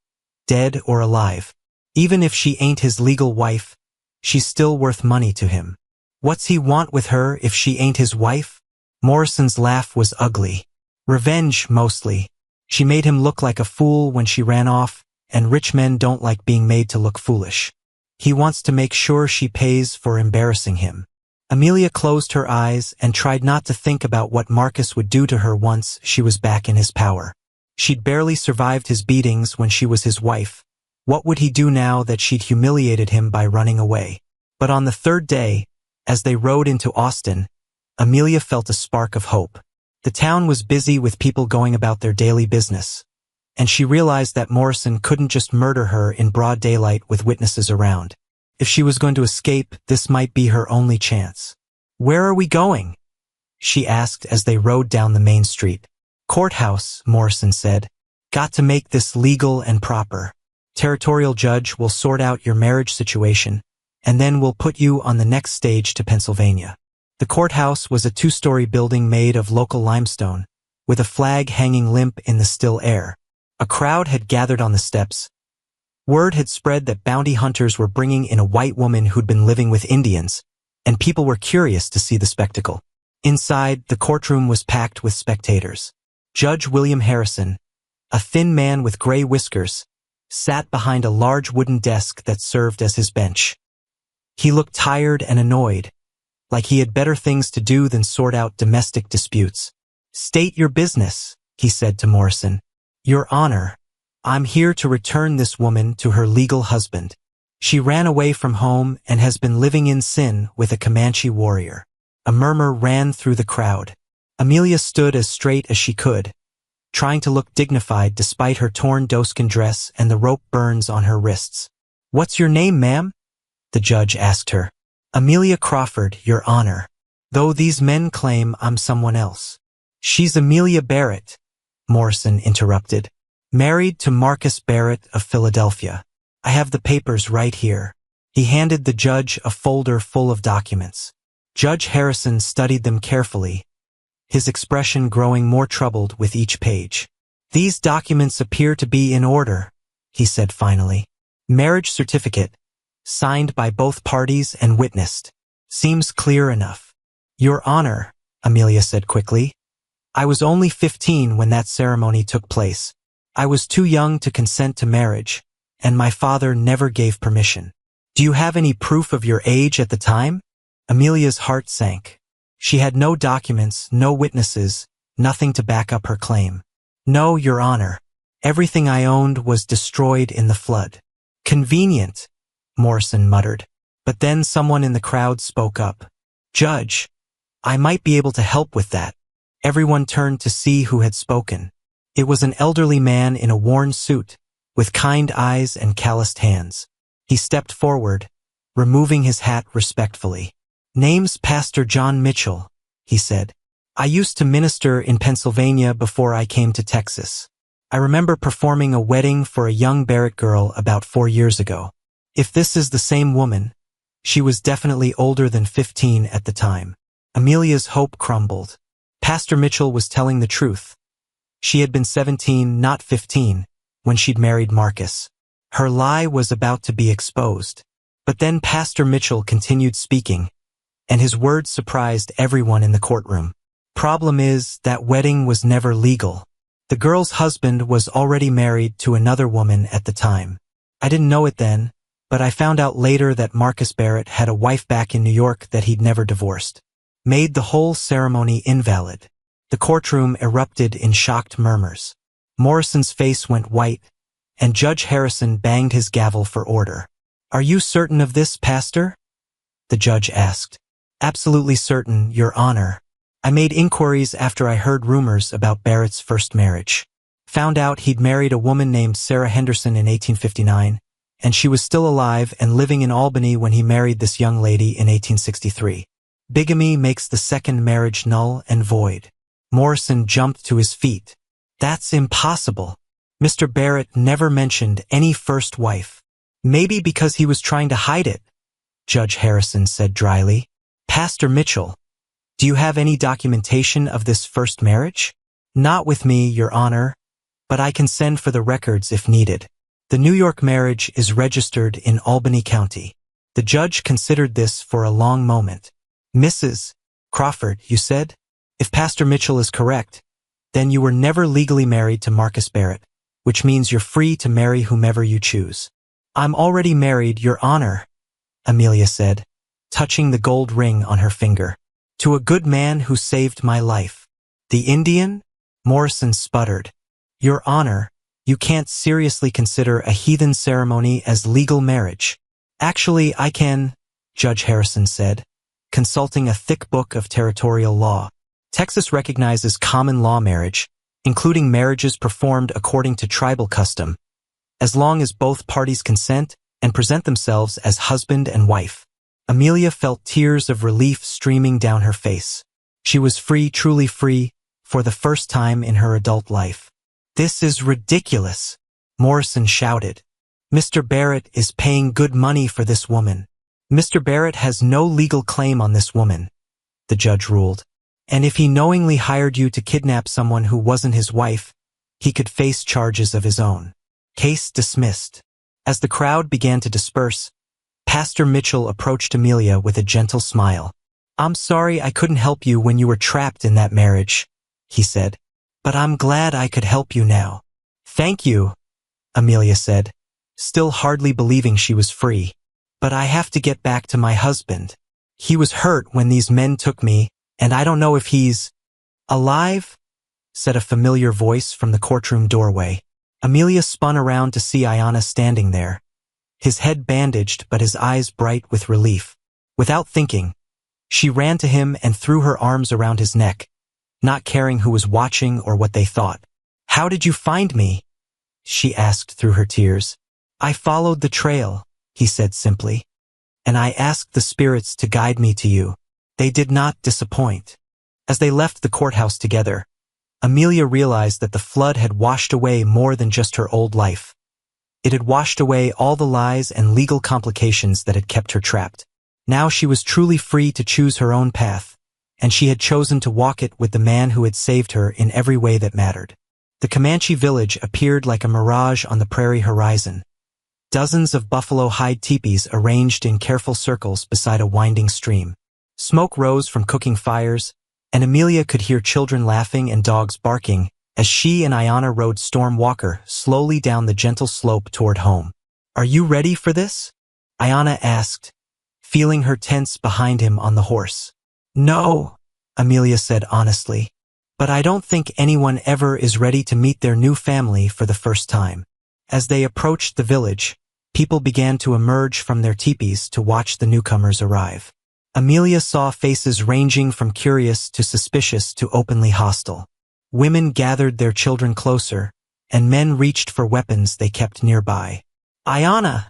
dead or alive. Even if she ain't his legal wife, she's still worth money to him. What's he want with her if she ain't his wife? Morrison's laugh was ugly. Revenge, mostly. She made him look like a fool when she ran off, and rich men don't like being made to look foolish. He wants to make sure she pays for embarrassing him. Amelia closed her eyes and tried not to think about what Marcus would do to her once she was back in his power. She'd barely survived his beatings when she was his wife. What would he do now that she'd humiliated him by running away? But on the 3rd day, as they rode into Austin, Amelia felt a spark of hope. The town was busy with people going about their daily business, and she realized that Morrison couldn't just murder her in broad daylight with witnesses around. If she was going to escape, this might be her only chance. Where are we going? She asked as they rode down the main street. Courthouse, Morrison said. Got to make this legal and proper. Territorial judge will sort out your marriage situation, and then we'll put you on the next stage to Pennsylvania. The courthouse was a 2-story building made of local limestone, with a flag hanging limp in the still air. A crowd had gathered on the steps. Word had spread that bounty hunters were bringing in a white woman who'd been living with Indians, and people were curious to see the spectacle. Inside, the courtroom was packed with spectators. Judge William Harrison, a thin man with gray whiskers, sat behind a large wooden desk that served as his bench. He looked tired and annoyed, like he had better things to do than sort out domestic disputes. "State your business," he said to Morrison. "Your Honor, I'm here to return this woman to her legal husband. She ran away from home and has been living in sin with a Comanche warrior." A murmur ran through the crowd. Amelia stood as straight as she could, trying to look dignified despite her torn doeskin dress and the rope burns on her wrists. "What's your name, ma'am?" the judge asked her. "Amelia Crawford, Your Honor, though these men claim I'm someone else." "She's Amelia Barrett," Morrison interrupted. "Married to Marcus Barrett of Philadelphia. I have the papers right here." He handed the judge a folder full of documents. Judge Harrison studied them carefully, his expression growing more troubled with each page. "These documents appear to be in order," he said finally. "Marriage certificate, signed by both parties and witnessed. Seems clear enough." "Your Honor," Amelia said quickly, "I was only 15 when that ceremony took place. I was too young to consent to marriage, and my father never gave permission." "Do you have any proof of your age at the time?" Amelia's heart sank. She had no documents, no witnesses, nothing to back up her claim. "No, Your Honor. Everything I owned was destroyed in the flood." "Convenient," Morrison muttered. But then someone in the crowd spoke up. "Judge, I might be able to help with that." Everyone turned to see who had spoken. It was an elderly man in a worn suit, with kind eyes and calloused hands. He stepped forward, removing his hat respectfully. "Name's Pastor John Mitchell," he said. "I used to minister in Pennsylvania before I came to Texas. I remember performing a wedding for a young Barrett girl about 4 years ago. If this is the same woman, she was definitely older than 15 at the time." Amelia's hope crumbled. Pastor Mitchell was telling the truth. She had been 17, not 15, when she'd married Marcus. Her lie was about to be exposed. But then Pastor Mitchell continued speaking, and his words surprised everyone in the courtroom. "Problem is, that wedding was never legal. The girl's husband was already married to another woman at the time. I didn't know it then, but I found out later that Marcus Barrett had a wife back in New York that he'd never divorced. Made the whole ceremony invalid." The courtroom erupted in shocked murmurs. Morrison's face went white, and Judge Harrison banged his gavel for order. "Are you certain of this, Pastor?" the judge asked. "Absolutely certain, Your Honor. I made inquiries after I heard rumors about Barrett's first marriage. Found out he'd married a woman named Sarah Henderson in 1859, and she was still alive and living in Albany when he married this young lady in 1863. Bigamy makes the second marriage null and void." Morrison jumped to his feet. "That's impossible. Mr. Barrett never mentioned any first wife." "Maybe because he was trying to hide it," Judge Harrison said dryly. "Pastor Mitchell, do you have any documentation of this first marriage?" "Not with me, Your Honor, but I can send for the records if needed. The New York marriage is registered in Albany County." The judge considered this for a long moment. "Mrs. Crawford, you said? If Pastor Mitchell is correct, then you were never legally married to Marcus Barrett, which means you're free to marry whomever you choose." "I'm already married, Your Honor," Amelia said, touching the gold ring on her finger. "To a good man who saved my life." "The Indian?" Morrison sputtered. "Your Honor, you can't seriously consider a heathen ceremony as legal marriage." "Actually, I can," Judge Harrison said, consulting a thick book of territorial law. "Texas recognizes common law marriage, including marriages performed according to tribal custom, as long as both parties consent and present themselves as husband and wife." Amelia felt tears of relief streaming down her face. She was free, truly free, for the first time in her adult life. "This is ridiculous," Morrison shouted. Mr. Barrett is paying good money for this woman. Mr. Barrett has no legal claim on this woman, the judge ruled. And if he knowingly hired you to kidnap someone who wasn't his wife, he could face charges of his own. Case dismissed. As the crowd began to disperse, Pastor Mitchell approached Amelia with a gentle smile. I'm sorry I couldn't help you when you were trapped in that marriage, he said. But I'm glad I could help you now. Thank you, Amelia said, still hardly believing she was free. But I have to get back to my husband. He was hurt when these men took me, and I don't know if he's alive, said a familiar voice from the courtroom doorway. Amelia spun around to see Ayanna standing there, his head bandaged but his eyes bright with relief. Without thinking, she ran to him and threw her arms around his neck, not caring who was watching or what they thought. How did you find me? She asked through her tears. I followed the trail, he said simply, and I asked the spirits to guide me to you. They did not disappoint. As they left the courthouse together, Amelia realized that the flood had washed away more than just her old life. It had washed away all the lies and legal complications that had kept her trapped. Now she was truly free to choose her own path, and she had chosen to walk it with the man who had saved her in every way that mattered. The Comanche village appeared like a mirage on the prairie horizon. Dozens of buffalo hide teepees arranged in careful circles beside a winding stream. Smoke rose from cooking fires, and Amelia could hear children laughing and dogs barking as she and Ayanna rode Storm Walker slowly down the gentle slope toward home. Are you ready for this? Ayanna asked, feeling her tense behind him on the horse. No, Amelia said honestly, but I don't think anyone ever is ready to meet their new family for the first time. As they approached the village, people began to emerge from their teepees to watch the newcomers arrive. Amelia saw faces ranging from curious to suspicious to openly hostile. Women gathered their children closer, and men reached for weapons they kept nearby. Ayanna,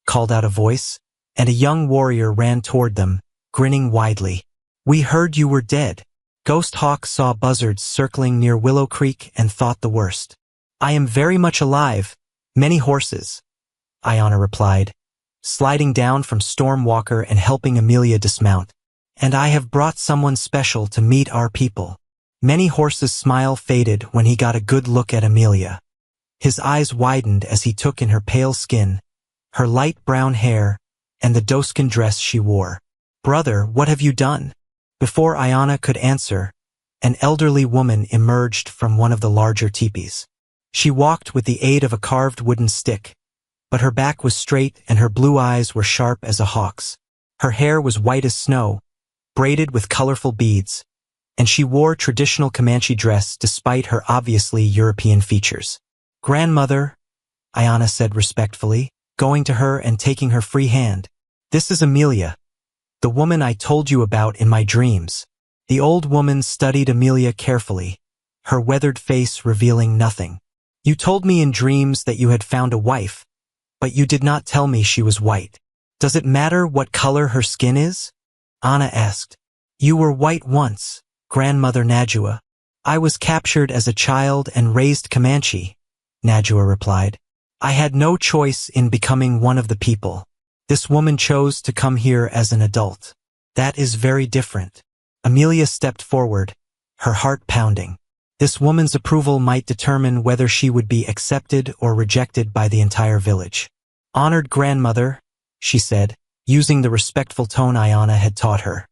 called out a voice, and a young warrior ran toward them, grinning widely. We heard you were dead. Ghost Hawk saw buzzards circling near Willow Creek and thought the worst. I am very much alive. Many horses, Ayanna replied, sliding down from Storm Walker and helping Amelia dismount. And I have brought someone special to meet our people. Many Horse's smile faded when he got a good look at Amelia. His eyes widened as he took in her pale skin, her light brown hair, and the doeskin dress she wore. Brother, what have you done? Before Ayanna could answer, an elderly woman emerged from one of the larger teepees. She walked with the aid of a carved wooden stick, but her back was straight and her blue eyes were sharp as a hawk's. Her hair was white as snow, braided with colorful beads, and she wore traditional Comanche dress despite her obviously European features. Grandmother, Ayanna said respectfully, going to her and taking her free hand. This is Amelia, the woman I told you about in my dreams. The old woman studied Amelia carefully, her weathered face revealing nothing. You told me in dreams that you had found a wife, but you did not tell me she was white. Does it matter what color her skin is? Anna asked. You were white once, Grandmother Najua. I was captured as a child and raised Comanche, Najua replied. I had no choice in becoming one of the people. This woman chose to come here as an adult. That is very different. Amelia stepped forward, her heart pounding. This woman's approval might determine whether she would be accepted or rejected by the entire village. Honored grandmother, she said, using the respectful tone Ayanna had taught her.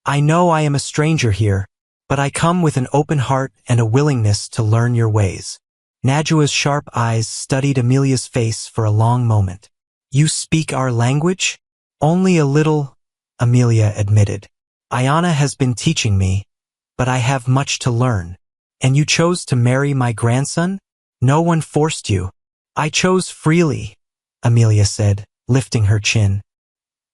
I know I am a stranger here, but I come with an open heart and a willingness to learn your ways. Najua's sharp eyes studied Amelia's face for a long moment. You speak our language? Only a little, Amelia admitted. Ayanna has been teaching me, but I have much to learn. And you chose to marry my grandson? No one forced you. I chose freely, Amelia said, lifting her chin.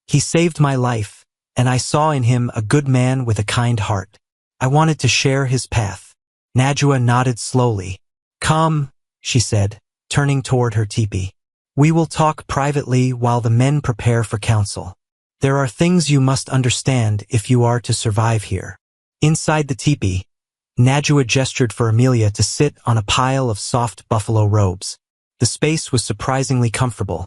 He saved my life, and I saw in him a good man with a kind heart. I wanted to share his path. Najua nodded slowly. Come, she said, turning toward her teepee. We will talk privately while the men prepare for council. There are things you must understand if you are to survive here. Inside the teepee, Najua gestured for Amelia to sit on a pile of soft buffalo robes. The space was surprisingly comfortable,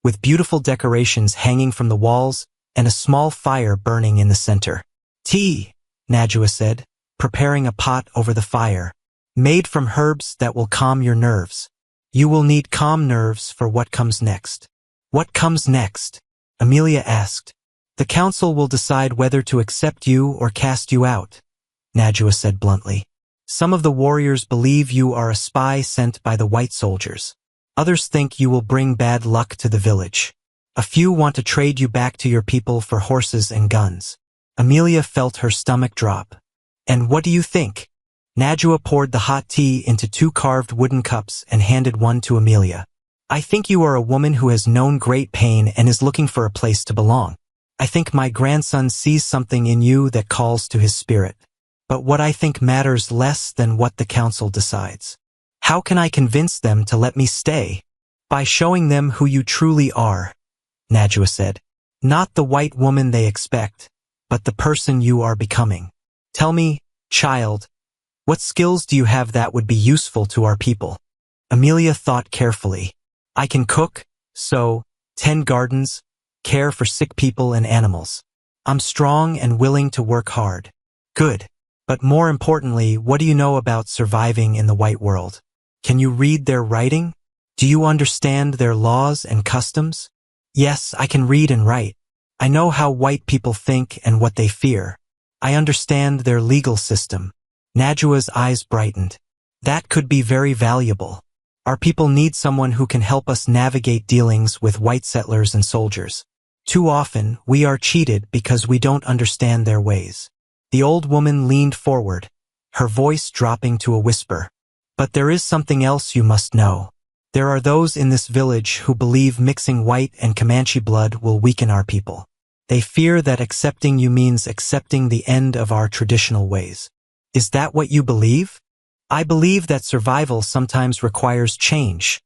with beautiful decorations hanging from the walls and a small fire burning in the center. "Tea," Najwa said, preparing a pot over the fire. "Made from herbs that will calm your nerves. You will need calm nerves for what comes next." "What comes next?" Amelia asked. "The council will decide whether to accept you or cast you out," Najwa said bluntly. "Some of the warriors believe you are a spy sent by the white soldiers. Others think you will bring bad luck to the village. A few want to trade you back to your people for horses and guns." Amelia felt her stomach drop. "And what do you think?" Najwa poured the hot tea into 2 carved wooden cups and handed one to Amelia. "I think you are a woman who has known great pain and is looking for a place to belong. I think my grandson sees something in you that calls to his spirit. But what I think matters less than what the council decides. How can I convince them to let me stay?" "By showing them who you truly are," Najwa said. "Not the white woman they expect, but the person you are becoming. Tell me, child, what skills do you have that would be useful to our people?" Amelia thought carefully. "I can cook, sew, tend gardens, care for sick people and animals. I'm strong and willing to work hard." "Good. But more importantly, what do you know about surviving in the white world? Can you read their writing? Do you understand their laws and customs?" "Yes, I can read and write. I know how white people think and what they fear. I understand their legal system." Najwa's eyes brightened. "That could be very valuable. Our people need someone who can help us navigate dealings with white settlers and soldiers. Too often, we are cheated because we don't understand their ways." The old woman leaned forward, her voice dropping to a whisper. "But there is something else you must know. There are those in this village who believe mixing white and Comanche blood will weaken our people. They fear that accepting you means accepting the end of our traditional ways." "Is that what you believe?" "I believe that survival sometimes requires change,"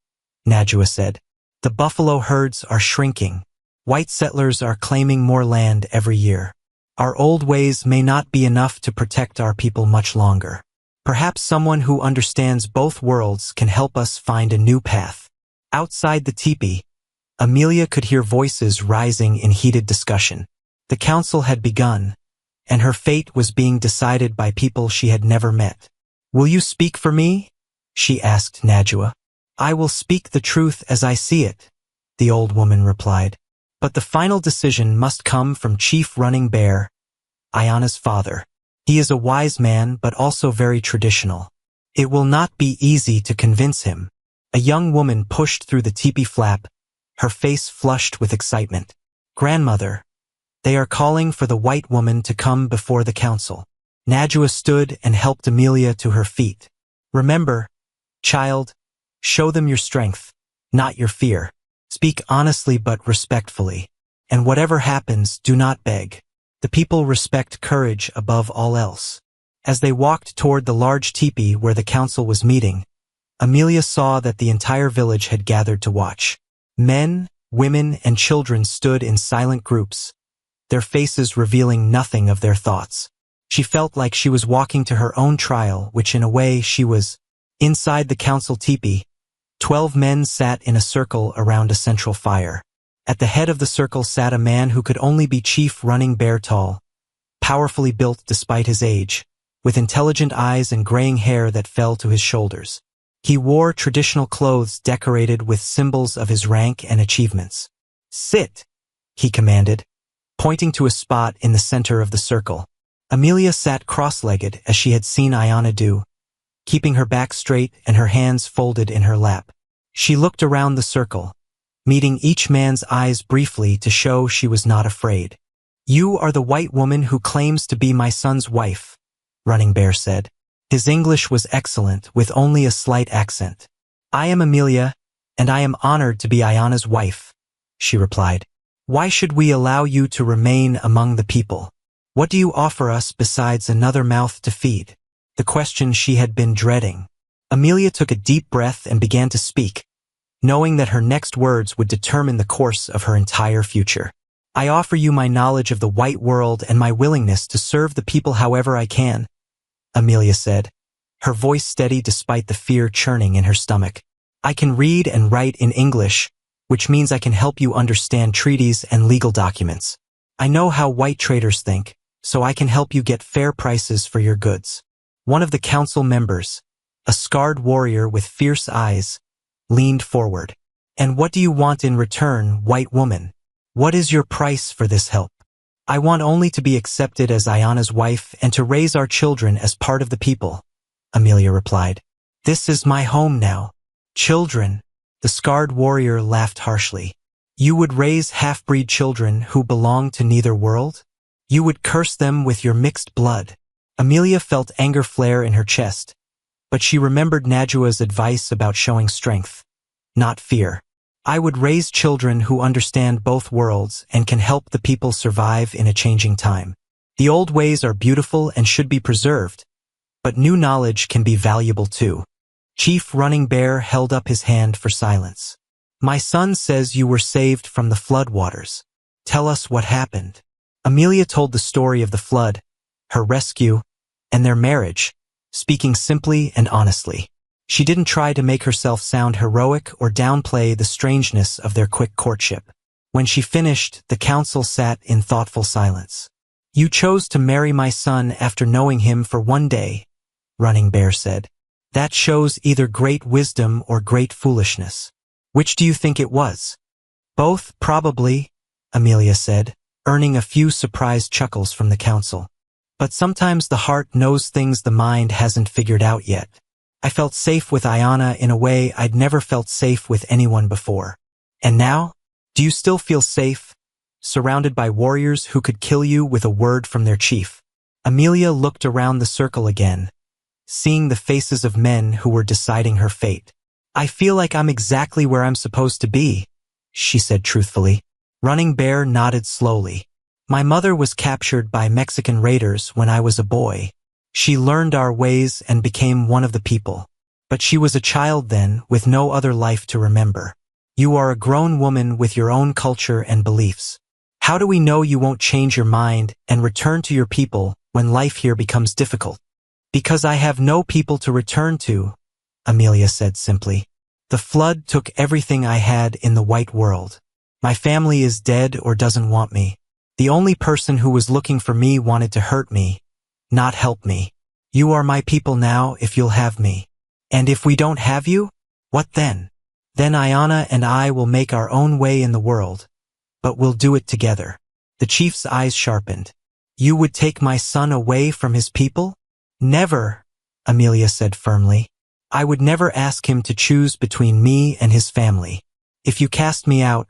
Najwa said. "The buffalo herds are shrinking. White settlers are claiming more land every year. Our old ways may not be enough to protect our people much longer. Perhaps someone who understands both worlds can help us find a new path." Outside the teepee, Amelia could hear voices rising in heated discussion. The council had begun, and her fate was being decided by people she had never met. "Will you speak for me?" she asked Najwa. "I will speak the truth as I see it," the old woman replied. "But the final decision must come from Chief Running Bear, Ayana's father. He is a wise man but also very traditional. It will not be easy to convince him." A young woman pushed through the teepee flap, her face flushed with excitement. "Grandmother, they are calling for the white woman to come before the council." Najwa stood and helped Amelia to her feet. "Remember, child, show them your strength, not your fear. Speak honestly but respectfully. And whatever happens, do not beg. The people respect courage above all else." As they walked toward the large teepee where the council was meeting, Amelia saw that the entire village had gathered to watch. Men, women, and children stood in silent groups, their faces revealing nothing of their thoughts. She felt like she was walking to her own trial, which in a way she was. Inside the council teepee, 12 men sat in a circle around a central fire. At the head of the circle sat a man who could only be Chief Running Bear tall, powerfully built despite his age, with intelligent eyes and graying hair that fell to his shoulders. He wore traditional clothes decorated with symbols of his rank and achievements. "Sit," he commanded, pointing to a spot in the center of the circle. Amelia sat cross-legged as she had seen Ayana do, keeping her back straight and her hands folded in her lap. She looked around the circle, meeting each man's eyes briefly to show she was not afraid. "You are the white woman who claims to be my son's wife," Running Bear said. His English was excellent, with only a slight accent. "I am Amelia, and I am honored to be Ayana's wife," she replied. "Why should we allow you to remain among the people? What do you offer us besides another mouth to feed?" The question she had been dreading. Amelia took a deep breath and began to speak, knowing that her next words would determine the course of her entire future. "I offer you my knowledge of the white world and my willingness to serve the people however I can," Amelia said, her voice steady despite the fear churning in her stomach. I can read and write in English, which means I can help you understand treaties and legal documents. I know how white traders think, so I can help you get fair prices for your goods. One of the council members, a scarred warrior with fierce eyes, leaned forward. And what do you want in return, white woman? What is your price for this help? I want only to be accepted as Ayana's wife and to raise our children as part of the people, Amelia replied. This is my home now. Children, the scarred warrior laughed harshly. You would raise half-breed children who belong to neither world? You would curse them with your mixed blood. Amelia felt anger flare in her chest, but she remembered Najua's advice about showing strength, not fear. I would raise children who understand both worlds and can help the people survive in a changing time. The old ways are beautiful and should be preserved, but new knowledge can be valuable too. Chief Running Bear held up his hand for silence. My son says you were saved from the flood waters. Tell us what happened. Amelia told the story of the flood, her rescue, and their marriage, speaking simply and honestly. She didn't try to make herself sound heroic or downplay the strangeness of their quick courtship. When she finished, the council sat in thoughtful silence. You chose to marry my son after knowing him for one day, Running Bear said. That shows either great wisdom or great foolishness. Which do you think it was? Both, probably, Amelia said, earning a few surprised chuckles from the council. But sometimes the heart knows things the mind hasn't figured out yet. I felt safe with Ayana in a way I'd never felt safe with anyone before. And now? Do you still feel safe, surrounded by warriors who could kill you with a word from their chief? Amelia looked around the circle again, seeing the faces of men who were deciding her fate. I feel like I'm exactly where I'm supposed to be, she said truthfully. Running Bear nodded slowly. My mother was captured by Mexican raiders when I was a boy. She learned our ways and became one of the people. But she was a child then, with no other life to remember. You are a grown woman with your own culture and beliefs. How do we know you won't change your mind and return to your people when life here becomes difficult? Because I have no people to return to, Amelia said simply. The flood took everything I had in the white world. My family is dead or doesn't want me. The only person who was looking for me wanted to hurt me, not help me. You are my people now if you'll have me. And if we don't have you, what then? Then Ayana and I will make our own way in the world, but we'll do it together. The chief's eyes sharpened. You would take my son away from his people? Never, Amelia said firmly. I would never ask him to choose between me and his family. If you cast me out,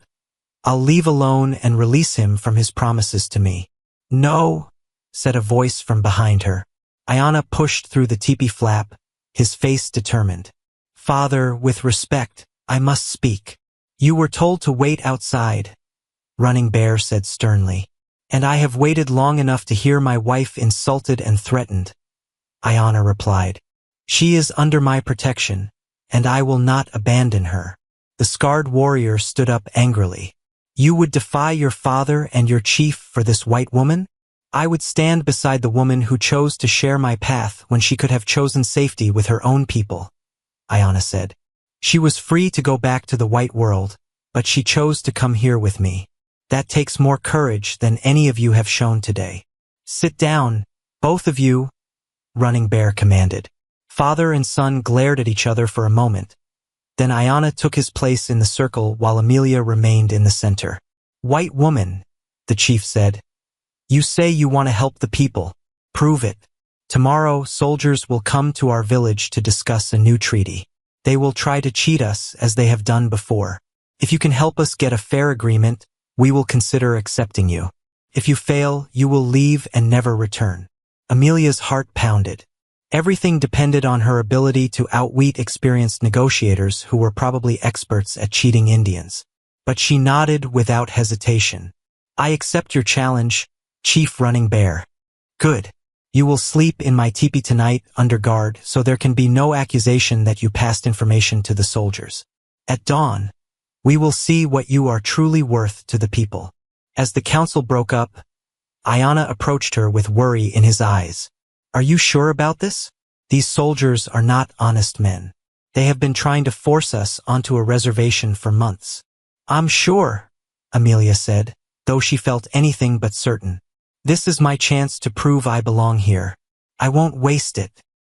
I'll leave alone and release him from his promises to me. No, said a voice from behind her. Ayana pushed through the teepee flap, his face determined. Father, with respect, I must speak. You were told to wait outside, Running Bear said sternly. And I have waited long enough to hear my wife insulted and threatened, Ayana replied. She is under my protection, and I will not abandon her. The scarred warrior stood up angrily. You would defy your father and your chief for this white woman? I would stand beside the woman who chose to share my path when she could have chosen safety with her own people, Ayana said. She was free to go back to the white world, but she chose to come here with me. That takes more courage than any of you have shown today. Sit down, both of you, Running Bear commanded. Father and son glared at each other for a moment. Then Ayana took his place in the circle while Amelia remained in the center. White woman, the chief said. You say you want to help the people. Prove it. Tomorrow, soldiers will come to our village to discuss a new treaty. They will try to cheat us as they have done before. If you can help us get a fair agreement, we will consider accepting you. If you fail, you will leave and never return. Amelia's heart pounded. Everything depended on her ability to outwit experienced negotiators who were probably experts at cheating Indians. But she nodded without hesitation. I accept your challenge, Chief Running Bear. Good. You will sleep in my teepee tonight under guard so there can be no accusation that you passed information to the soldiers. At dawn, we will see what you are truly worth to the people. As the council broke up, Ayana approached her with worry in his eyes. Are you sure about this? These soldiers are not honest men. They have been trying to force us onto a reservation for months. I'm sure, Amelia said, though she felt anything but certain. This is my chance to prove I belong here. I won't waste it.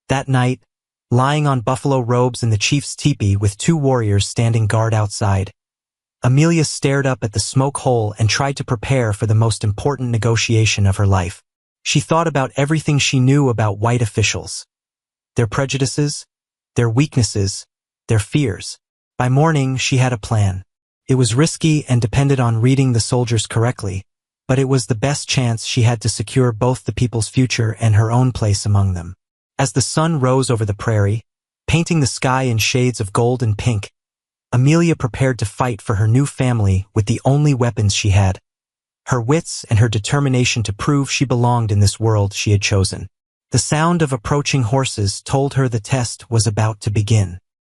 That night, lying on buffalo robes in the chief's teepee with 2 warriors standing guard outside, Amelia stared up at the smoke hole and tried to prepare for the most important negotiation of her life. She thought about everything she knew about white officials. Their prejudices, their weaknesses, their fears. By morning, she had a plan. It was risky and depended on reading the soldiers correctly, but it was the best chance she had to secure both the people's future and her own place among them. As the sun rose over the prairie, painting the sky in shades of gold and pink, Amelia prepared to fight for her new family with the only weapons she had, her wits and her determination to prove she belonged in this world she had chosen. The sound of approaching horses told her the test was about to begin.